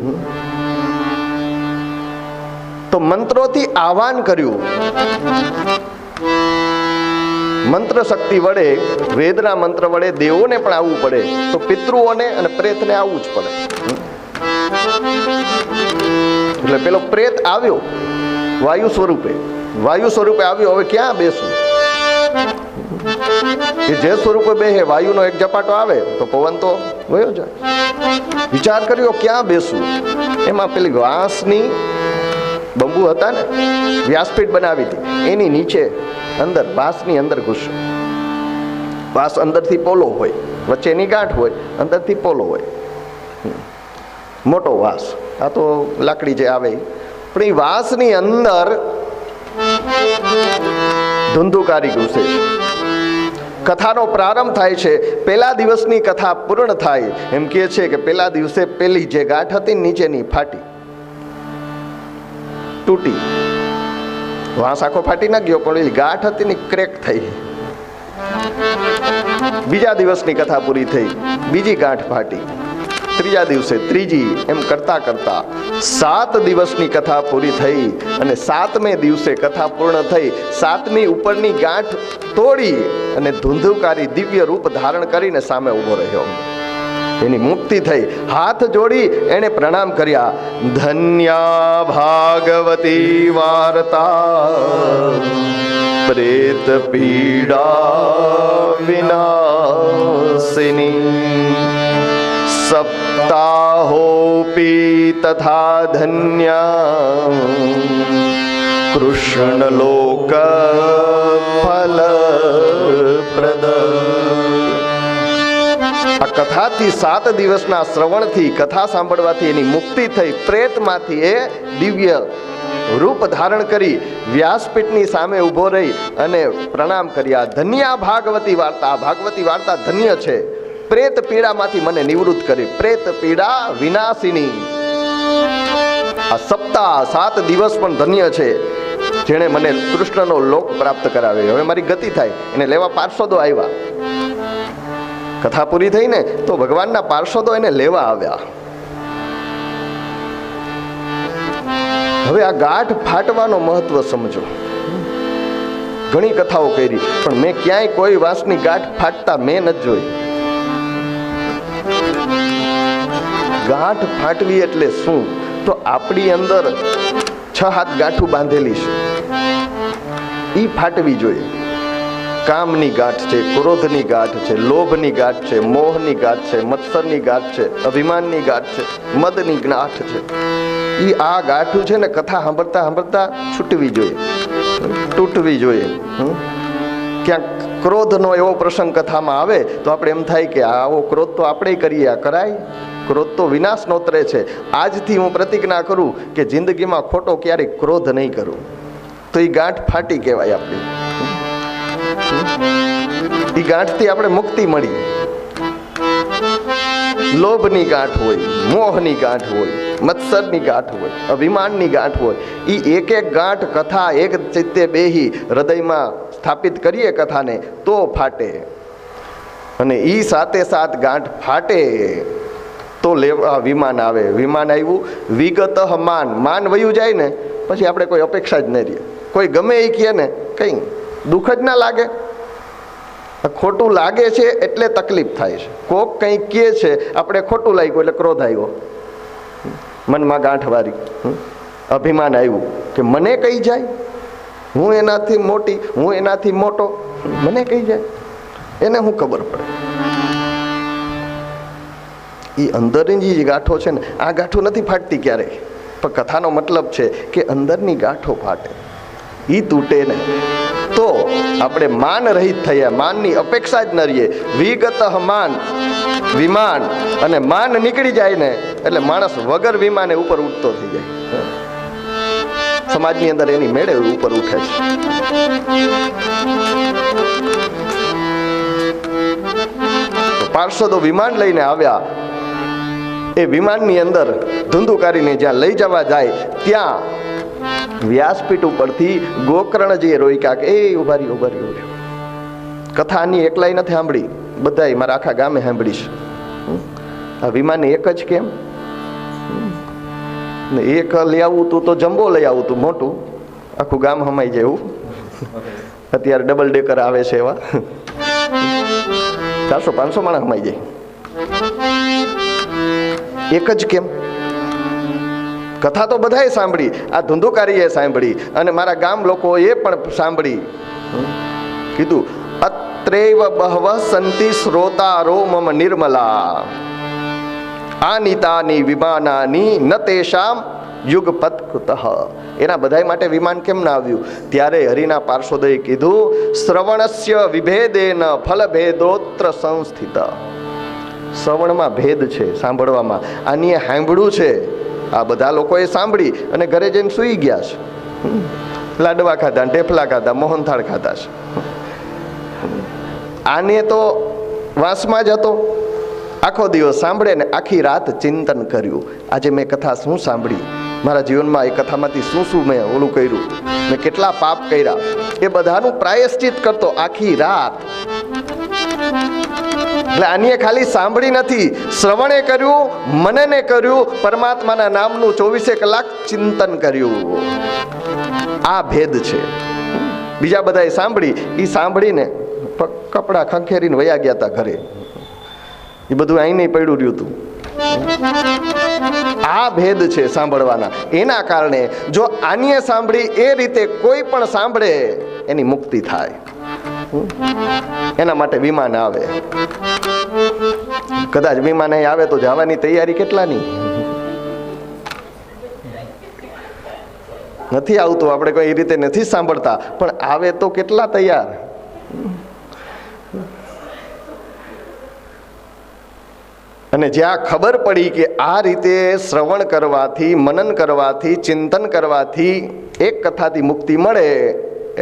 તો મંત્રોથી આહવાન કર્યું. મંત્ર શક્તિ વડે, વેદના મંત્ર વડે દેવોને પણ આવવું પડે, તો પિતૃઓને અને પ્રેતને આવવું જ પડે. એટલે પેલો પ્રેત આવ્યો વાયુ સ્વરૂપે, વાયુ સ્વરૂપે આવ્યો. હવે ક્યાં બેસું? એ જે સ્વરૂપે બેસે, વાયુનો એક ઝપાટો આવે તો પવન તો વયો જાય. વિચાર કર્યો ક્યાં બેસું. એમાં પેલી વાંસની બંબુ હતા ને, વ્યાસપીઠ બનાવી હતી, એની નીચે અંદર વાંસની અંદર ઘૂસ્યો. વાંસ અંદરથી પોલો હોય, વચ્ચેની ગાંઠ હોય, અંદરથી પોલો હોય. મોટો વાંસ, આ તો લાકડી જે આવે. પણ એ વાંસની અંદર ધુંધુકારી ઘૂસે છે. કથાનો પ્રારંભ થાય છે. પહેલા દિવસની કથા પૂર્ણ થાય એમ કહે છે કે પહેલા દિવસે પેલી જે ગાંઠ હતી નીચેની ફાટી, તૂટી. વાંસ આખો ફાટી ના ગયો, પણ પેલી ગાંઠ હતી ને ક્રેક થઈ. બીજા દિવસની કથા પૂરી થઈ, બીજી ગાંઠ ફાટી. ત્રીજા દિવસે ત્રીજી, એમ કરતા કરતા 7 દિવસની કથા પૂરી થઈ. અને 7મે દિવસે કથા પૂર્ણ થઈ. 7મી ઉપરની ગાંઠ તોડી અને ધુંધુકારી દિવ્ય રૂપ ધારણ કરીને સામે ઊભો રહ્યો. એની મુક્તિ થઈ. હાથ જોડી એને પ્રણામ કર્યા. ધન્યા ભાગવતી વાર્તા પ્રેત પીડા વિનાશિની. સપ્તાહોપી તથા ધન્યા કૃષ્ણ લોક ફલ પ્રદ. આ કથાથી 7 દિવસના શ્રવણથી, કથા સાંભળવાથી એની મુક્તિ થઈ. પ્રેતમાંથી એ દિવ્ય રૂપ ધારણ કરી વ્યાસપીઠની સામે ઊભો રહી અને પ્રણામ કર્યા. ધન્યા ભાગવતી વાર્તા. ભાગવતી વાર્તા ધન્ય છે. પ્રેત પીડામાંથી મને નિવૃત્ત કરી. પ્રેત પીડા વિનાશિની. આ સપ્તાહ 7 દિવસ પણ ધન્ય છે, જેણે મને કૃષ્ણનો લોક પ્રાપ્ત કરાવ્યો. હવે મારી ગતિ થાય. એને લેવા પાર્ષદો આવ્યા. કથા પૂરી થઈ ને તો ભગવાનના પાર્ષદો એને લેવા આવ્યા. હવે આ ગાંઠ ફાટવાનો મહત્વ સમજો. ઘણી કથાઓ કરી પણ મેં ક્યાંય કોઈ વાંસની ગાંઠ ફાટતા મેં નથી જોઈ. ગાંઠ ફાટવી એટલે શું? તો આપણી અંદર 6-7 ગાંઠું બાંધેલી છે, ઈ ફાટવી જોઈએ. કામની ગાંઠ છે, ક્રોધની ગાંઠ છે, લોભની ગાંઠ છે, મોહની ગાંઠ છે, મત્સરની ગાંઠ છે, અભિમાનની ગાંઠ છે, મદની ગાંઠ છે. ઈ આ ગાંઠું છે ને કથા સાંભળતા સાંભળતા છૂટવી જોઈએ, તૂટવી જોઈએ. ક્યાંક ક્રોધનો એવો પ્રસંગ કથામાં આવે તો આપણે એમ થાય કે આવો ક્રોધ તો આપણે કરીએ, આ કરાય? ક્રોધ તો વિનાશ નોતરે છે. આજથી હું પ્રતિજ્ઞા કરું કે જિંદગીમાં ખોટો ક્યારેય ક્રોધ નહીં કરું. તો એ ગાંઠ ફાટી કહેવાય આપણી. એ ગાંઠથી આપણે મુક્તિ મળી. લોભની ગાંઠ હોય, મોહની ગાંઠ હોય, મત્સરની ગાંઠ હોય, અભિમાનની ગાંઠ હોય, એ એક એક ગાંઠ કથા એક ચિત્તે બેહી હૃદયમાં સ્થાપિત કરીએ કથાને તો ફાટે. અને એ સાથે સાથ ગાંઠ ફાટે તો લેવા વિમાન આવે. વિમાન આવ્યું, વિગત માન, માન વયું જાય ને પછી આપણે કોઈ અપેક્ષા જ નહીં રહે. કોઈ ગમે એ કહે ને કંઈ દુઃખ જ ના લાગે. ખોટું લાગે છે એટલે તકલીફ થાય છે. કોક કંઈક કહે છે, આપણે ખોટું લાગ્યું એટલે ક્રોધ આવ્યો, મનમાં ગાંઠ વારી, અભિમાન આવ્યું કે મને કહી જાય, હું એનાથી મોટી, હું એનાથી મોટો, મને કહી જાય, એને શું ખબર પડે? એ અંદરની જે ગાંઠો છે ને, આ ગાંઠો નથી ફાટતી ક્યારેય, પણ કથાનો મતલબ છે કે અંદરની ગાંઠો ફાટે, એ તૂટે ને તો આપણે માન રહિત થયા, માનની અપેક્ષા જ ન રહીએ. વિગત માન, વિમાન અને માન નીકળી જાય ને એટલે માણસ વગર વિમાને ઉપર ઉઠતો થઈ જાય. સમાજની અંદર એની મેળે ઉપર ઉઠે છે. પાર્ષદો વિમાન લઈને આવ્યા. એ વિમાનની અંદર ધુંધુકારીને જ્યાં લઈ જવા જાય ત્યાં વ્યાસપીઠ ઉપરથી ગોકર્ણજીએ રોક્યા કે એ ઉભા રહ્યો. કથાની એકલાઈ નથી સાંભળી, બધાય મારા આખા ગામે સાંભળી છે. આ વિમાન એક જ કેમ? એક લઈ આવું તું તો જમ્બો લઈ આવું તું મોટું, આખું ગામ હમાઈ જાય એવું. અત્યારે ડબલ ડેકર આવે છે એવા 400-500 માણસ હમાઈ જાય. એક જ કેમ? કથા તો બધાએ સાંભળી, આ ધુંધુકારીએ સાંભળી અને મારા ગામ લોકોએ પણ સાંભળી. કીધું અત્રેવ બહવ સંતિ શ્રોતારો મમ નિર્મલા આનિતાની વિમાનાની ન તેષામ યુગપત કૃતઃ. એના બધાય માટે વિમાન કેમ ના આવ્યું? ત્યારે હરિના પાર્ષદોએ કીધું શ્રવણસ્ય વિભેદેન ફલભેદોત્ર સંસ્થિત. શ્રવણમાં ભેદ છે, સાંભળવામાં. આની સાંભળ્યું છે, આ બધા લોકોએ સાંભળી અને ઘરે જઈને સૂઈ ગયા છે. લાડવા ખાધા, ઢેફલા ખાધા, મોહનથાળ ખાધા છે. આને તો વાંસમાં જ હતો, આખો દિવસ સાંભળે ને આખી રાત ચિંતન કર્યું. આજે મેં કથા શું સાંભળી, મારા જીવનમાં એ કથામાંથી શું શું મેં ઓલું કર્યું, મેં કેટલા પાપ કર્યા, એ બધાનું પ્રાયશ્ચિત કરતો આખી રાત. એટલે આની ખાલી સાંભળી નથી, શ્રવણે કર્યું, મનને કર્યું, પરમાત્માના નામનું 24 કલાક ચિંતન કર્યું. આ ભેદ છે. બીજા બધાએ સાંભળી, એ સાંભળીને કપડા ખંખેરીને વયા ગયા હતા ઘરે. એ બધું અહીં નહીં પડ્યું રહ્યું હતું. આ ભેદ છે સાંભળવાના. એના કારણે જો આની સાંભળી એ રીતે કોઈ પણ સાંભળે એની મુક્તિ થાય. એના માટે વિમાન આવે. કદાચ વિમાન અહીં આવે તો જવાની તૈયારી કેટલાની? નથી આવતું, આપણે કોઈ એ રીતે નથી સાંભળતા, પણ આવે તો કેટલા તૈયાર? અને જ્યાં ખબર પડી કે આ રીતે શ્રવણ કરવાથી, મનન કરવાથી, ચિંતન કરવાથી એક કથાથી મુક્તિ મળે,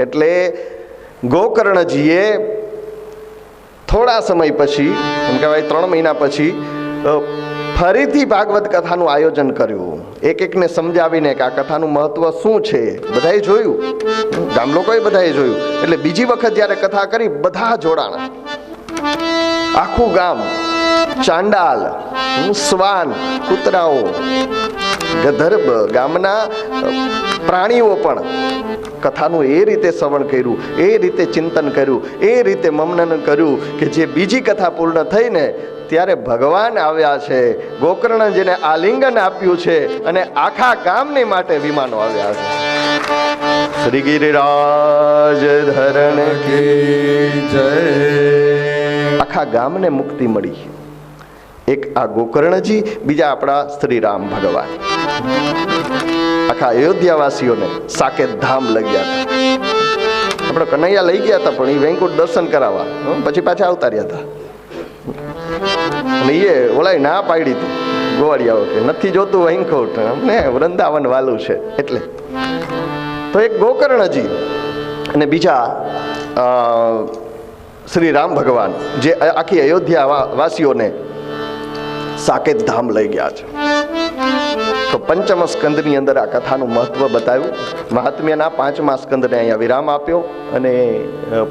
એટલે ગોકર્ણજીએ થોડા સમય પછી, એમ કહેવાય 3 મહિના પછી, ફરીથી ભાગવત કથાનું આયોજન કર્યું. એકને સમજાવીને કે આ કથાનું મહત્વ શું છે. બધાએ જોયું, ગામ લોકોએ બધાએ જોયું. એટલે બીજી વખત જ્યારે કથા કરી, બધા જોડાણા. આખું ગામ, ચાંડાલ, શ્વાન, કૂતરાઓ, ગંધર્વ ગામના પ્રાણીઓ પણ કથાનું એ રીતે શ્રવણ કર્યું, એ રીતે ચિંતન કર્યું, એ રીતે મનન કર્યું કે જે બીજી કથા પૂર્ણ થઈને ત્યારે ભગવાન આવ્યા છે, ગોકર્ણ જેને આલિંગન આપ્યું છે અને આખા ગામની માટે વિમાનો આવ્યા છે. શ્રી ગિરિરાજ ધરણ કી જય. આખા ગામને મુક્તિ મળી. એક આ ગોકર્ણજી, બીજા આપણા શ્રી રામ ભગવાન આખા અયોધ્યાવાસીઓને સાકેત ધામ લઈ ગયા હતા. આપણે કનૈયા લઈ ગયા હતા, પણ એ વૈકુંઠ દર્શન કરાવવા પછી પાછા આવતા રહ્યા હતા. અને એ ઓલા ના પાડી હતી ગોવાળિયાઓ કે નથી જોતું વૈકુંઠ, અમને વૃંદાવન વાલું છે. એટલે તો એક ગોકર્ણજી અને બીજા શ્રી રામ ભગવાન જે આખી અયોધ્યા વાસીઓને સાકેત ધામ લઈ ગયા છે. તો પંચમ સ્કંદની અંદર આ કથાનું મહત્વ બતાવ્યું. મહાત્મ્યના 5મા સ્કંદને અહીંયા વિરામ આપ્યો અને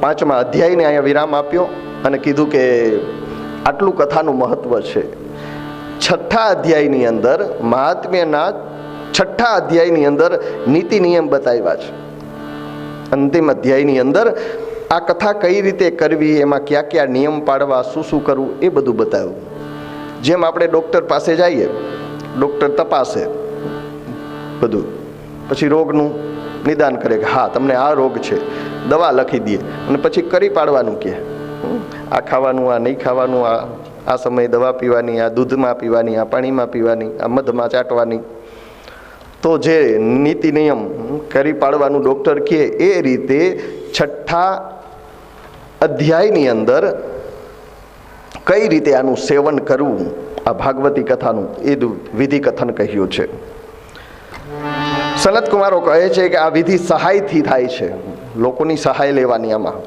5મા અધ્યાયને અહીંયા વિરામ આપ્યો અને કીધું કે આટલું કથાનું મહત્વ છે. 6થા અધ્યાયની અંદર મહાત્મ્યના 6થા અધ્યાયની અંદર નીતિ નિયમ બતાવ્યા છે. અંતિમ અધ્યાયની અંદર આ કથા કઈ રીતે કરવી, એમાં કયા કયા નિયમ પાડવા, શું શું કરવું, એ બધું બતાવ્યું. જેમ આપણે ડૉક્ટર પાસે જઈએ, ડૉક્ટર તપાસે બધું, પછી રોગનું નિદાન કરે કે હા તમને આ રોગ છે, દવા લખી દે અને પછી કરી પાડવાનું કે આ ખાવાનું, આ નહીં ખાવાનું, આ સમયે દવા પીવાની, આ દૂધમાં પીવાની, આ પાણીમાં પીવાની, આ મધમાં ચાટવાની. તો જે નીતિ નિયમ કરી પાડવાનું ડૉક્ટર કહે એ રીતે 6થા અધ્યાયની અંદર કઈ રીતે આનું સેવન કરવું, આ ભાગવતી કથાનું એ વિધિ કથન કહ્યું છે. સનત કુમારો કહે છે કે આ વિધિ સહાયથી થાય છે, લોકોની સહાય લેવાની. આમાં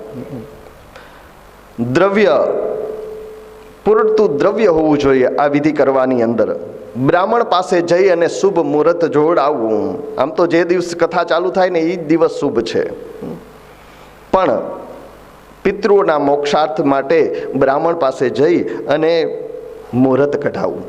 દ્રવ્ય, પૂરતું દ્રવ્ય હોવું જોઈએ આ વિધિ કરવાની અંદર. બ્રાહ્મણ પાસે જઈ અને શુભ મુહૂર્ત જોડાવવું. આમ તો જે દિવસ કથા ચાલુ થાય ને એ જ દિવસ શુભ છે, પણ પિતૃઓના મોક્ષાર્થ માટે બ્રાહ્મણ પાસે જઈ અને મુહૂર્ત કઢાવવું.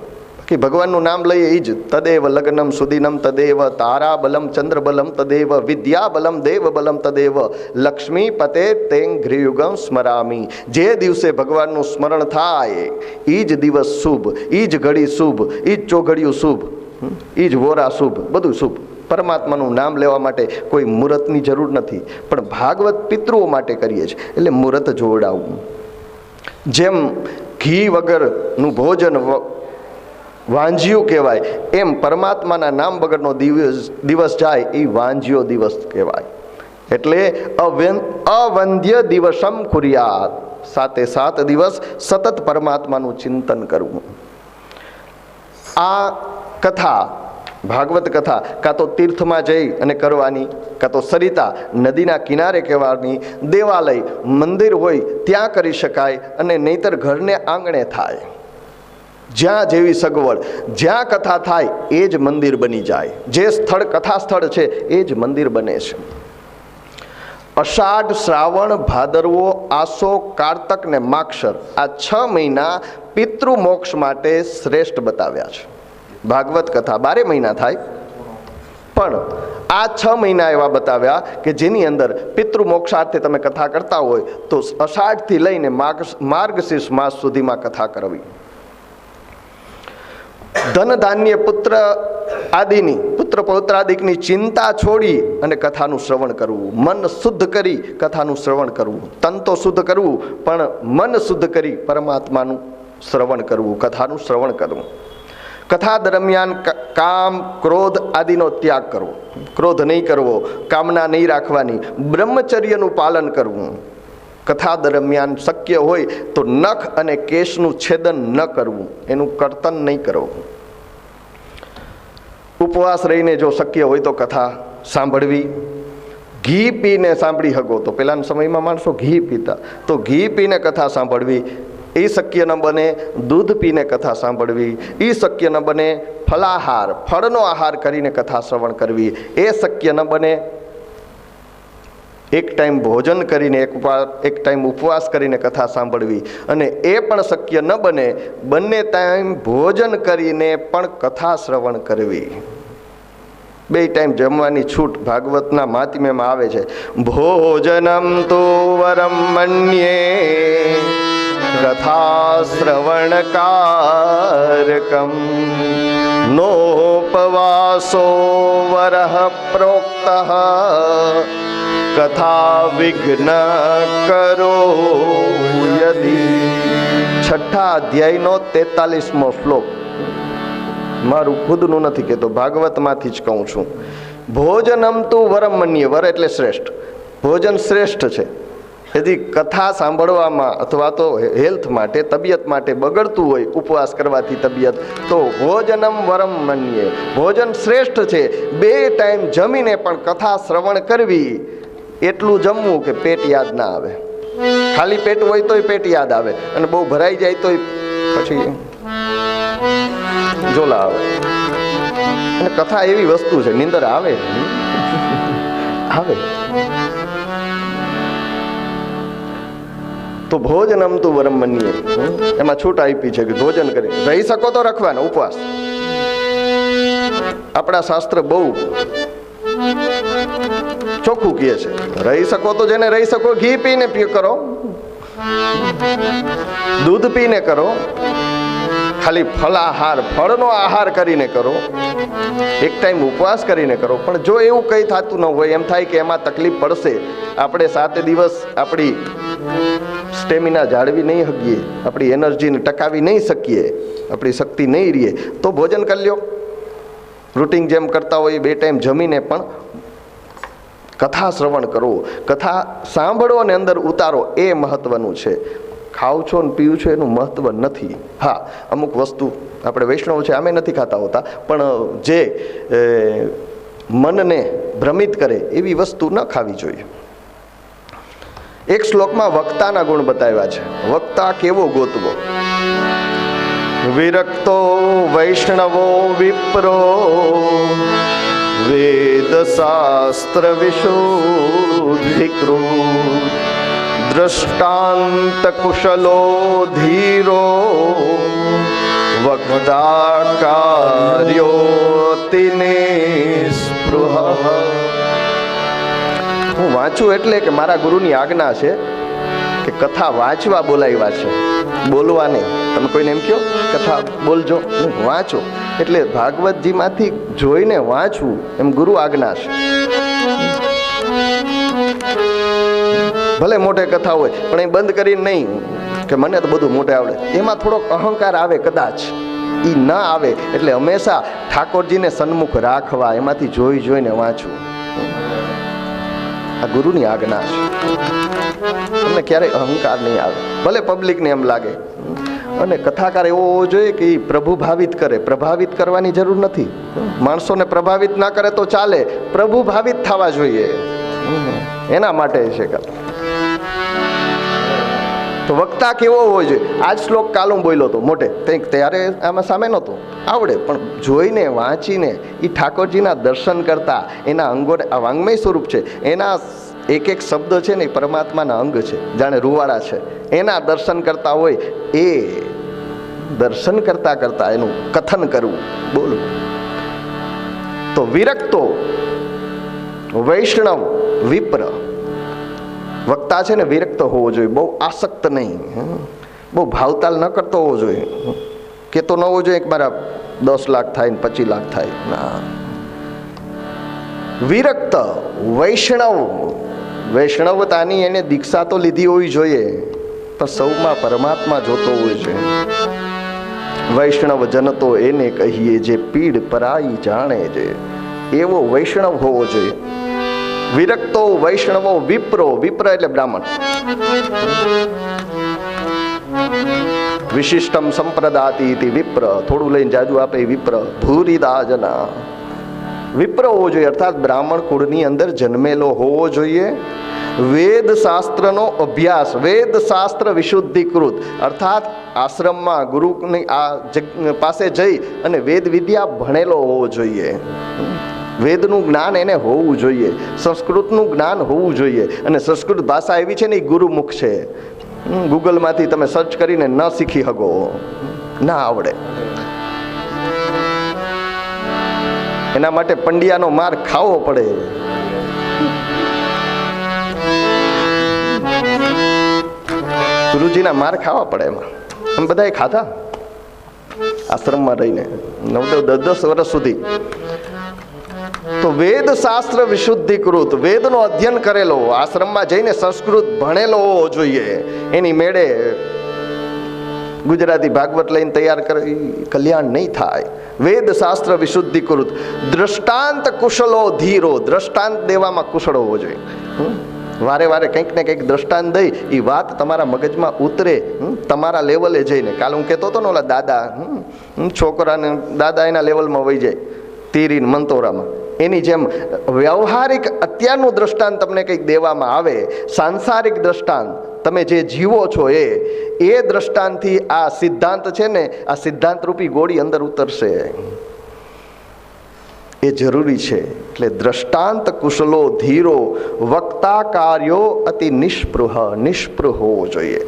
કે ભગવાનનું નામ લઈએ એ જ તદેવ લગ્નમ સુદીનમ તદેવ તારા બલમ ચંદ્ર બલમ તદેવ વિદ્યા બલમ દેવ બલમ તદેવ લક્ષ્મી પતે તેંગ ઘ્રિયુગમ સ્મરામી. જે દિવસે ભગવાનનું સ્મરણ થાય એ જ દિવસ શુભ, એ જ ઘડી શુભ, એ જ ચોઘડિયું શુભ, એ જ વોરા શુભ, બધું શુભ. પરમાત્માનું નામ લેવા માટે કોઈ મુહૂર્તની જરૂર નથી, પણ ભાગવત પિતૃઓ માટે કરીએ છીએ એટલે મુહૂર્ત જોડાવવું. જેમ ઘી વગરનું ભોજન વાંજિયું કહેવાય, એમ પરમાત્માના નામ વગરનો દિવસ જાય એ વાંજ્યો દિવસ કહેવાય. એટલે અવંધ્ય દિવસમ કુર્યાત, 7 દિવસ સતત પરમાત્માનું ચિંતન કરવું. આ કથા, ભાગવત કથા કાં તો તીર્થમાં જઈ અને કરવાની, કાં તો સરિતા નદીના કિનારે કહેવાની, દેવાલય મંદિર હોય ત્યાં કરી શકાય, અને નહીતર ઘરને આંગણે થાય. જ્યાં જેવી સગવડ, જ્યાં કથા થાય એ જ મંદિર બની જાય. જે સ્થળ કથા સ્થળ છે એ જ મંદિર બને છે. અષાઢ, શ્રાવણ, ભાદરવો, આસો, કારતક ને માક્ષર આ 6 મહિના પિતૃ મોક્ષ માટે શ્રેષ્ઠ બતાવ્યા છે. ભાગવત કથા 12 મહિના થાય, પણ આ 6 મહિના એવા બતાવ્યા કે જેની અંદર પિતૃ મોક્ષાર્થે તમે કથા કરતા હોય તો અષાઢથી લઈને માર્ગશીર્ષ માસ સુધીમાં કથા કરવી. ધન ધાન્ય પુત્ર આદિની, પુત્ર પૌત્રાદિકની ચિંતા છોડી અને કથાનું શ્રવણ કરવું. મન શુદ્ધ કરી કથાનું શ્રવણ કરવું. તન તો શુદ્ધ કરવું, પણ મન શુદ્ધ કરી પરમાત્માનું શ્રવણ કરવું, કથાનું શ્રવણ કરવું. કથા દરમિયાન કામ, ક્રોધ આદિનો ત્યાગ કરવો. ક્રોધ નહીં કરવો, કામના નહીં રાખવાની, બ્રહ્મચર્યનું પાલન કરવું. કથા દરમિયાન શક્ય હોય તો નખ અને કેશનું છેદન ન કરવું, એનું કર્તન નહીં કરવું. ઉપવાસ રહીને જો શક્ય હોય તો કથા સાંભળવી. ઘી પીને સાંભળી શકો તો, પહેલાના સમયમાં માણસો ઘી પીતા, તો ઘી પીને કથા સાંભળવી. એ શક્ય ન બને દૂધ પીને કથા સાંભળવી. એ શક્ય ન બને ફલાહાર, ફળનો આહાર કરીને કથા શ્રવણ કરવી. એ શક્ય ન બને એક ટાઈમ ભોજન કરીને એક ટાઈમ ઉપવાસ કરીને કથા સાંભળવી. અને એ પણ શક્ય ન બને બંને ટાઈમ ભોજન કરીને પણ કથા શ્રવણ કરવી. બે ટાઈમ જમવાની છૂટ ભાગવતના મહાત્મ્યમાં આવે છે. ભોજનમ તો વરમ મન્યે કથા શ્રવણકારકમ નોપવાસો વરહ પ્રોક્ત કથા વિઘ્ન કરો યદિ. છઠ્ઠા અધ્યાયનો 43મો શ્લોક. મારું ખુદનું નથી કહેતો, ભાગવતમાંથી જ કહું છું. ભોજનમ તું વરમ મન્યે. વર એટલે શ્રેષ્ઠ. ભોજન શ્રેષ્ઠ છે. यदि कथा सांभळवामां अथवा तो हेल्थ माटे तबियत माटे बगड़तुं होय उपवास करवाथी तबियत तो भोजनम वरम मन्ये भोजन श्रेष्ठ छे। बे टाइम जमीने पण कथा श्रवण करवी एटलुं जमવું કે પેટ યાદ ના આવે। ખાલી પેટ હોય તોય પેટ યાદ આવે અને બહુ ભરાઈ જાય તોય પછી જોલા આવે। અને કથા એવી વસ્તુ છે નીંદર આવે આવે तो भोजनम तु वरम मन्ये एमां छूट आपी है कि भोजन करे रही सको तो रखवानो उपवास। अपना शास्त्र बहु चोख्खुं कहे छे रही सको तो जेने रही सको घी पीने करो, दूध पीने करो, खाली फलाहार फळनो आहार करीने करो, एक टाइम उपवास करीने करो। पण जो एवुं कई थातुं न होय एम थाय के एमां तकलीफ पड़शे आपणे 7 दिवस आपणी स्टेमिना जाळवी नहीं हकीए, अपनी एनर्जी ने टकावी नहीं सकीए, अपनी शक्ति नहीं रहे तो भोजन कर लो। रूटीन जेम करता हो 2 टाइम जमीने पण कथा श्रवण करो, कथा सांभळो ने अंदर उतारो ए महत्वनुं छे। खाओ छो ने पीओ छो एनुं महत्व नथी। हाँ अमुक वस्तु आपणे वैष्णव छे आमे नथी खाता होता पण जे मनने भ्रमित करे एवी वस्तु न खावी जोईए। एक श्लोक में वक्ता ना गुण बताव्या छे। वक्ता केवो गोतवो विरक्तो वैष्णवो विप्रो वेद शास्त्र विशुद्धिकृ दृष्टांत कुशलो धीरो वक्ता कार्योति निस्पृहः। हूँ वाँचू एटले के मारा गुरुनी आज्ञा है कि कथा वाँचवा बोलाव्या छे, बोलवा नहीं। तमे कोईने एम कहो कथा बोलजो, वाँचो एटले भागवत जी मांथी जोईने वाँचवू एम गुरु आज्ञा छे। भले मोटे कथा होय पण ए बंद करीने नहीं कि मने तो बधुं मोटे आवडे, एमां थोड़ो अहंकार आवे कदाच ई न आवे एटले हमेशा ठाकोरजीने सन्मुख राखवा, एमांथी जोई जोईने वाँचवू। आ गुरुनी आज्ञा है। તમને ક્યારે અહંકાર નહીં આવે, ભલે પબ્લિકને એમ લાગે। અને કથાકાર એવો હોવો જોઈએ કે પ્રભુ ભાવિત કરે, પ્રભાવિત કરવાની જરૂર નથી। માણસોને પ્રભાવિત ના કરે તો ચાલે, પ્રભુ ભાવિત થવા જોઈએ એના માટે છે કથા। તો વક્તા કેવો હોવો જોઈએ? આજ શ્લોક કાલ હું બોલ્યો હતો મોટે, ત્યારે આમાં સામે નહોતો આવડે પણ જોઈને વાંચીને એ ઠાકોરજીના દર્શન કરતા એના અંગોને આ વાંગમય સ્વરૂપ છે, એના એક એક શબ્દ છે ને પરમાત્માના અંગ છે, જાણે રૂવાડા છે, એના દર્શન કરતા હોય એ દર્શન કરતા કરતા એનું કથન કરવું બોલું। તો વિરક્તો વૈષ્ણવ વિપ્ર वक्ता है ने विरक्त होवो जोईए, बहु आसक्त नहीं, बहु भावताल न करतो होवो जोईए। के तो न होवो जोईए कि मारा 10 लाख थाय ने 25 लाख थाय ना। विरक्त वैष्णव वैष्णवतानी एने दीक्षा तो लीधी होवी जोईए पण सौमां परमात्मा जोतो होय छे। वैष्णव जन तो एने कहीए जे पीड़ पराई जाणे जे, एवो वैष्णव होवो जोईए। विरक्तो वैष्णवो विप्रो, विप्र एटले ब्राह्मण। विशिष्टम संप्रदाति इति विप्र, थोड़ू लईने जाजू आपे विप्र। भूरिदा जना विप्र होवो जोईए अर्थात ब्राह्मण कुळनी अंदर जन्मेलो होवो जोईए। वेद शास्त्रनो अभ्यास, वेद शास्त्र विशुद्धिकृत अर्थात आश्रम में गुरु पासे जई अने वेद विद्या भणेलो होवो जोईए। वेदનું જ્ઞાન એને હોવું જોઈએ, સંસ્કૃતનું જ્ઞાન હોવું જોઈએ। અને સંસ્કૃત ભાષા એવી છે ને એ ગુરુમુખ છે, ગૂગલમાંથી તમે સર્ચ કરીને ન શીખી શકો, ના આવડે। એના માટે પંડિયાનો માર ખાવો પડે. ગુરુજીના માર ખાવા પડે. એમાં અમે બધાએ ખાધા આશ્રમમાં રહીને 9-10 વર્ષ સુધી. તો વેદ શાસ્ત્ર વિશુદ્ધિકૃત, વેદનો અધ્યયન કરેલો, આશ્રમમાં જઈને સંસ્કૃત ભણેલો હોવો જોઈએ. એની મેળે ગુજરાતી ભાગવત લઈને તૈયાર કરી કલ્યાણ નહીં થાય. વેદ શાસ્ત્ર વિશુદ્ધિકૃત, દ્રષ્ટાંત કુશલો ધીરો, દ્રષ્ટાંત દેવામાં કુશળ હોવો જોઈએ. વારે વારે કંઈક ને કંઈક દ્રષ્ટાંત દઈ એ વાત તમારા મગજમાં ઉતરે, તમારા લેવલે જઈને. કાલે હું કહેતો હતો ને ઓલા દાદા, છોકરાને દાદા એના લેવલમાં વહી જાય તીરીન મંતોરામાં. એની જેમ વ્યવહારિક અત્યારનું દ્રષ્ટાંત તમને કંઈક દેવામાં આવે, સાંસારિક દ્રષ્ટાંત, તમે જે જીવો છો એ દ્રષ્ટાંતથી આ સિદ્ધાંત છે ને, આ સિદ્ધાંત રૂપી ગોળી અંદર ઉતરશે. એ જરૂરી છે. એટલે દ્રષ્ટાંત કુશલો ધીરો, વક્તા કાર્યો અતિ નિષ્પૃહ હોવો જોઈએ.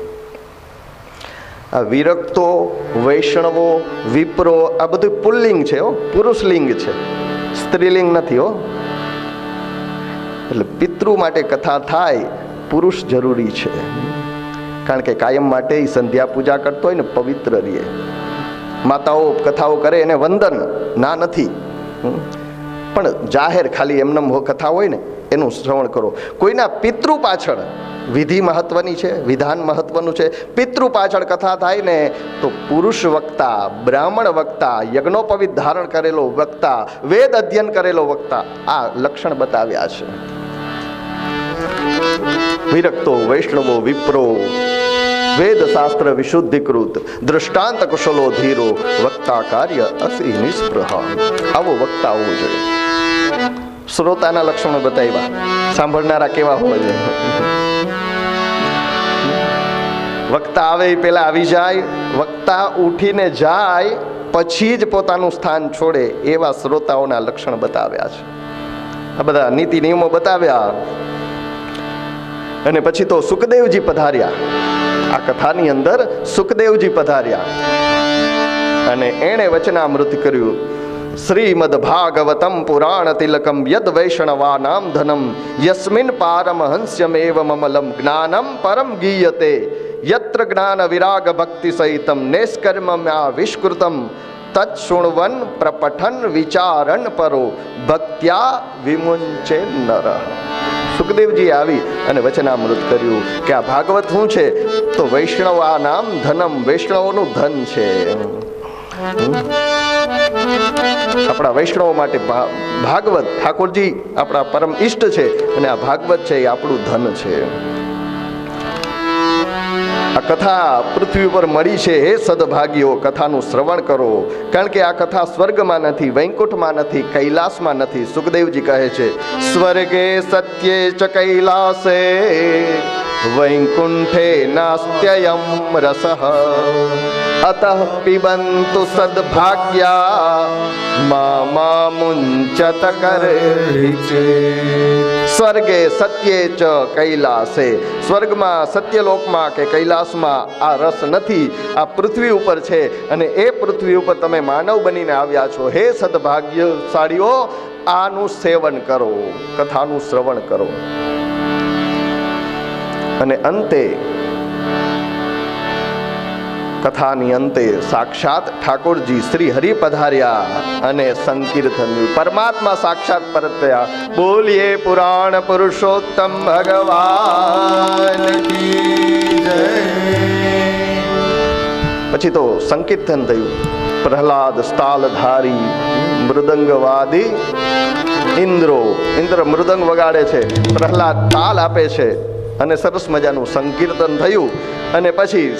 આ વિરક્તો, વૈષ્ણવો, વિપ્રો, આ બધું પુલ્લિંગ છે, પુરુષલિંગ છે, સ્ત્રીલિંગ નથી. એટલે પિતૃ માટે કથા થાય, પુરુષ જરૂરી છે. કારણ કે કાયમ માટે એ સંધ્યા પૂજા કરતો હોય ને પવિત્ર રહે. માતાઓ કથાઓ કરે એને વંદન ના નથી, પણ જાહેર ખાલી એમને કથા હોય ને એનું શ્રવણ કરો. કોઈના પિતૃ પાછળ વિધિ મહત્વની છે, વિધાન મહત્વનું છે. પિતૃ પાછળ કથા થાય ને તો પુરુષ વક્તા, બ્રાહ્મણ વક્તા, યજ્ઞોપવિત ધારણ કરેલો વક્તા, વેદ અધ્યયન કરેલો વક્તા, આ લક્ષણ બતાવ્યા છે. વિરક્તો, વૈષ્ણવો, વિપ્રો, વેદ શાસ્ત્ર વિશુદ્ધિકૃત, દ્રષ્ટાંત કુશલો ધીરો, વક્તા કાર્ય અસી નિષ્પૃહ. આવો વક્તા હોવો જોઈએ. શ્રોતાના લક્ષણો બતાવ્યા, સાંભળનારા કેવા હોવા જોઈએ. વક્તા આવે એ પેલા આવી જાય, વક્તા ઉઠીને જાય પછી જ પોતાનું સ્થાન છોડે, એવા શ્રોતાઓના લક્ષણ બતાવ્યા છે. આ બધા નીતિ નિયમો બતાવ્યા. અને પછી તો સુખદેવજી પધાર્યા. આ કથાની અંદર સુખદેવજી પધાર્યા અને એણે વચનામૃત કર્યું. શ્રીમદ ભાગવતમ પુરાણ તિલકમ યદ વૈષ્ણવાનામ ધનમ યસ્મિન પારમહંસ્યમેવ મમલમ જ્ઞાનમ પરમ ગીયતે યત્ર જ્ઞાન વિરાગ ભક્તિ સહિતમ નૈષ્કર્મ્યા વિષ્કૃતમ તત્શુણવન પ્રપઠન વિચારણ પરો ભક્ત્યા વિમુંચે નરઃ. સુખદેવજી આવી અને વચનામૃત કર્યું કે આ ભાગવત શું છે? તો વૈષ્ણવ આ નામ ધનમ, વૈષ્ણવોનું ધન છે. આપણા વૈષ્ણવો માટે ભાગવત, ઠાકોરજી આપણા પરમ ઈષ્ટ છે અને આ ભાગવત છે એ આપણું ધન છે. આ કથા પૃથ્વી ઉપર મળી છે. હે સદભાગીઓ, કથાનું શ્રવણ કરો. કારણ કે આ કથા સ્વર્ગમાં નથી, વૈકુંઠમાં નથી, કૈલાસમાં નથી. સુખદેવજી કહે છે સ્વર્ગે સત્યે ચ કૈલાસે વૈકુંઠે નાસ્ત્યયમ રસઃ અતઃ પિબંતુ સદભાગ્યા મા મુંચત કરે. સ્વર્ગે સત્યે ચ કૈલાસે, સ્વર્ગમાં, સત્યલોકમાં કે કૈલાસમાં આ રસ નથી, આ પૃથ્વી ઉપર છે. અને એ પૃથ્વી ઉપર તમે માનવ બનીને આવ્યા છો. હે સદભાગ્યશાળીઓ, આનું સેવન કરો, કથાનું શ્રવણ કરો. અને અંતે, કથાની અંતે સાક્ષાત ઠાકોરજી શ્રી હરિ પધાર્યા અને સંકીર્તન, પરમાત્મા સાક્ષાત પરત થયા. બોલીએ પુરાણ પુરુષોત્તમ ભગવાન કી જય. પછી તો સંકીર્તન થયું. પ્રહલાદ સ્થાલધારી મૃદંગવાદી ઇન્દ્ર મૃદંગ વગાડે છે, પ્રહલાદ તાલ આપે છે અને સરસ મજાનું સંકીર્તન થયું. અને પછી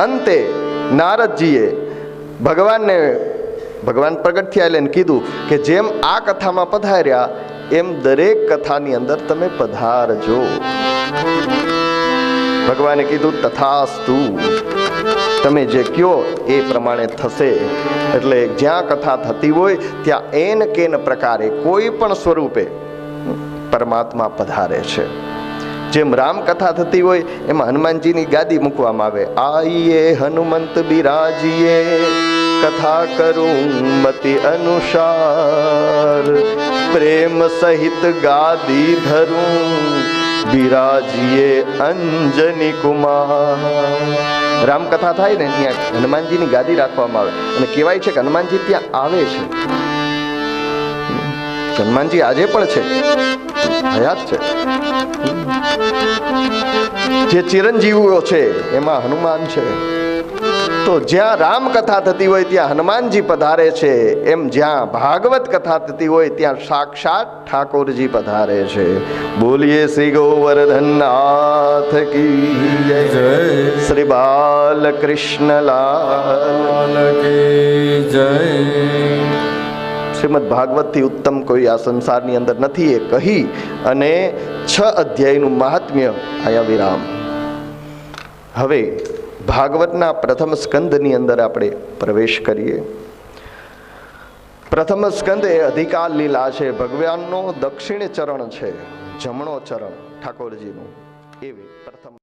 અંતે નારદજીએ ભગવાન પ્રગટ થયા એટલે કીધું કે જેમ આ કથામાં પધાર્યા એમ દરેક કથાની અંદર તમે પધારજો. ભગવાને કીધું તથાસ્તુ, તમે જે કયો એ પ્રમાણે થશે. એટલે જ્યાં કથા થતી હોય ત્યાં એન કેન પ્રકારે, કોઈ પણ સ્વરૂપે પરમાત્મા પધારે છે. જેમ રામકથા થતી હોય એમાં હનુમાનજીની ગાદી મૂકવામાં આવે, આઈએ હનુમંત બિરાજીએ કથા કરું મતિ અનુસાર, પ્રેમ સહિત ગાદી ધરું બિરાજીએ અંજની કુમાર. રામકથા થાય ને ત્યાં હનુમાનજીની ગાદી રાખવામાં આવે અને કહેવાય છે કે હનુમાનજી ત્યાં આવે છે. હનુમાનજી આજે પણ છે, હયાત છે. જે ચિરંજીવીઓ છે એમાં હનુમાન છે. તો જ્યાં રામકથા થતી હોય ત્યાં હનુમાનજી પધારે છે, એમ જ્યાં ભાગવત કથા થતી હોય ત્યાં સાક્ષાત ઠાકોરજી પધારે છે. બોલીએ શ્રી ગોવર્ધનનાથ કી જય, શ્રી બાલકૃષ્ણલાલ કી જય. શ્રીમદ ભાગવતથી ઉત્તમ કોઈ આ સંસારની અંદર નથી, એ કહી અને 6 અધ્યાયનું મહાત્મ્ય અહીંયા વિરામ. હવે ભાગવતના પ્રથમ સ્કંદની અંદર આપણે પ્રવેશ કરીએ. પ્રથમ સ્કંદ એ અધિકાર લીલા છે. ભગવાનનો દક્ષિણ ચરણ છે, જમણો ચરણ ઠાકોરજીનું. એવી પ્રથમ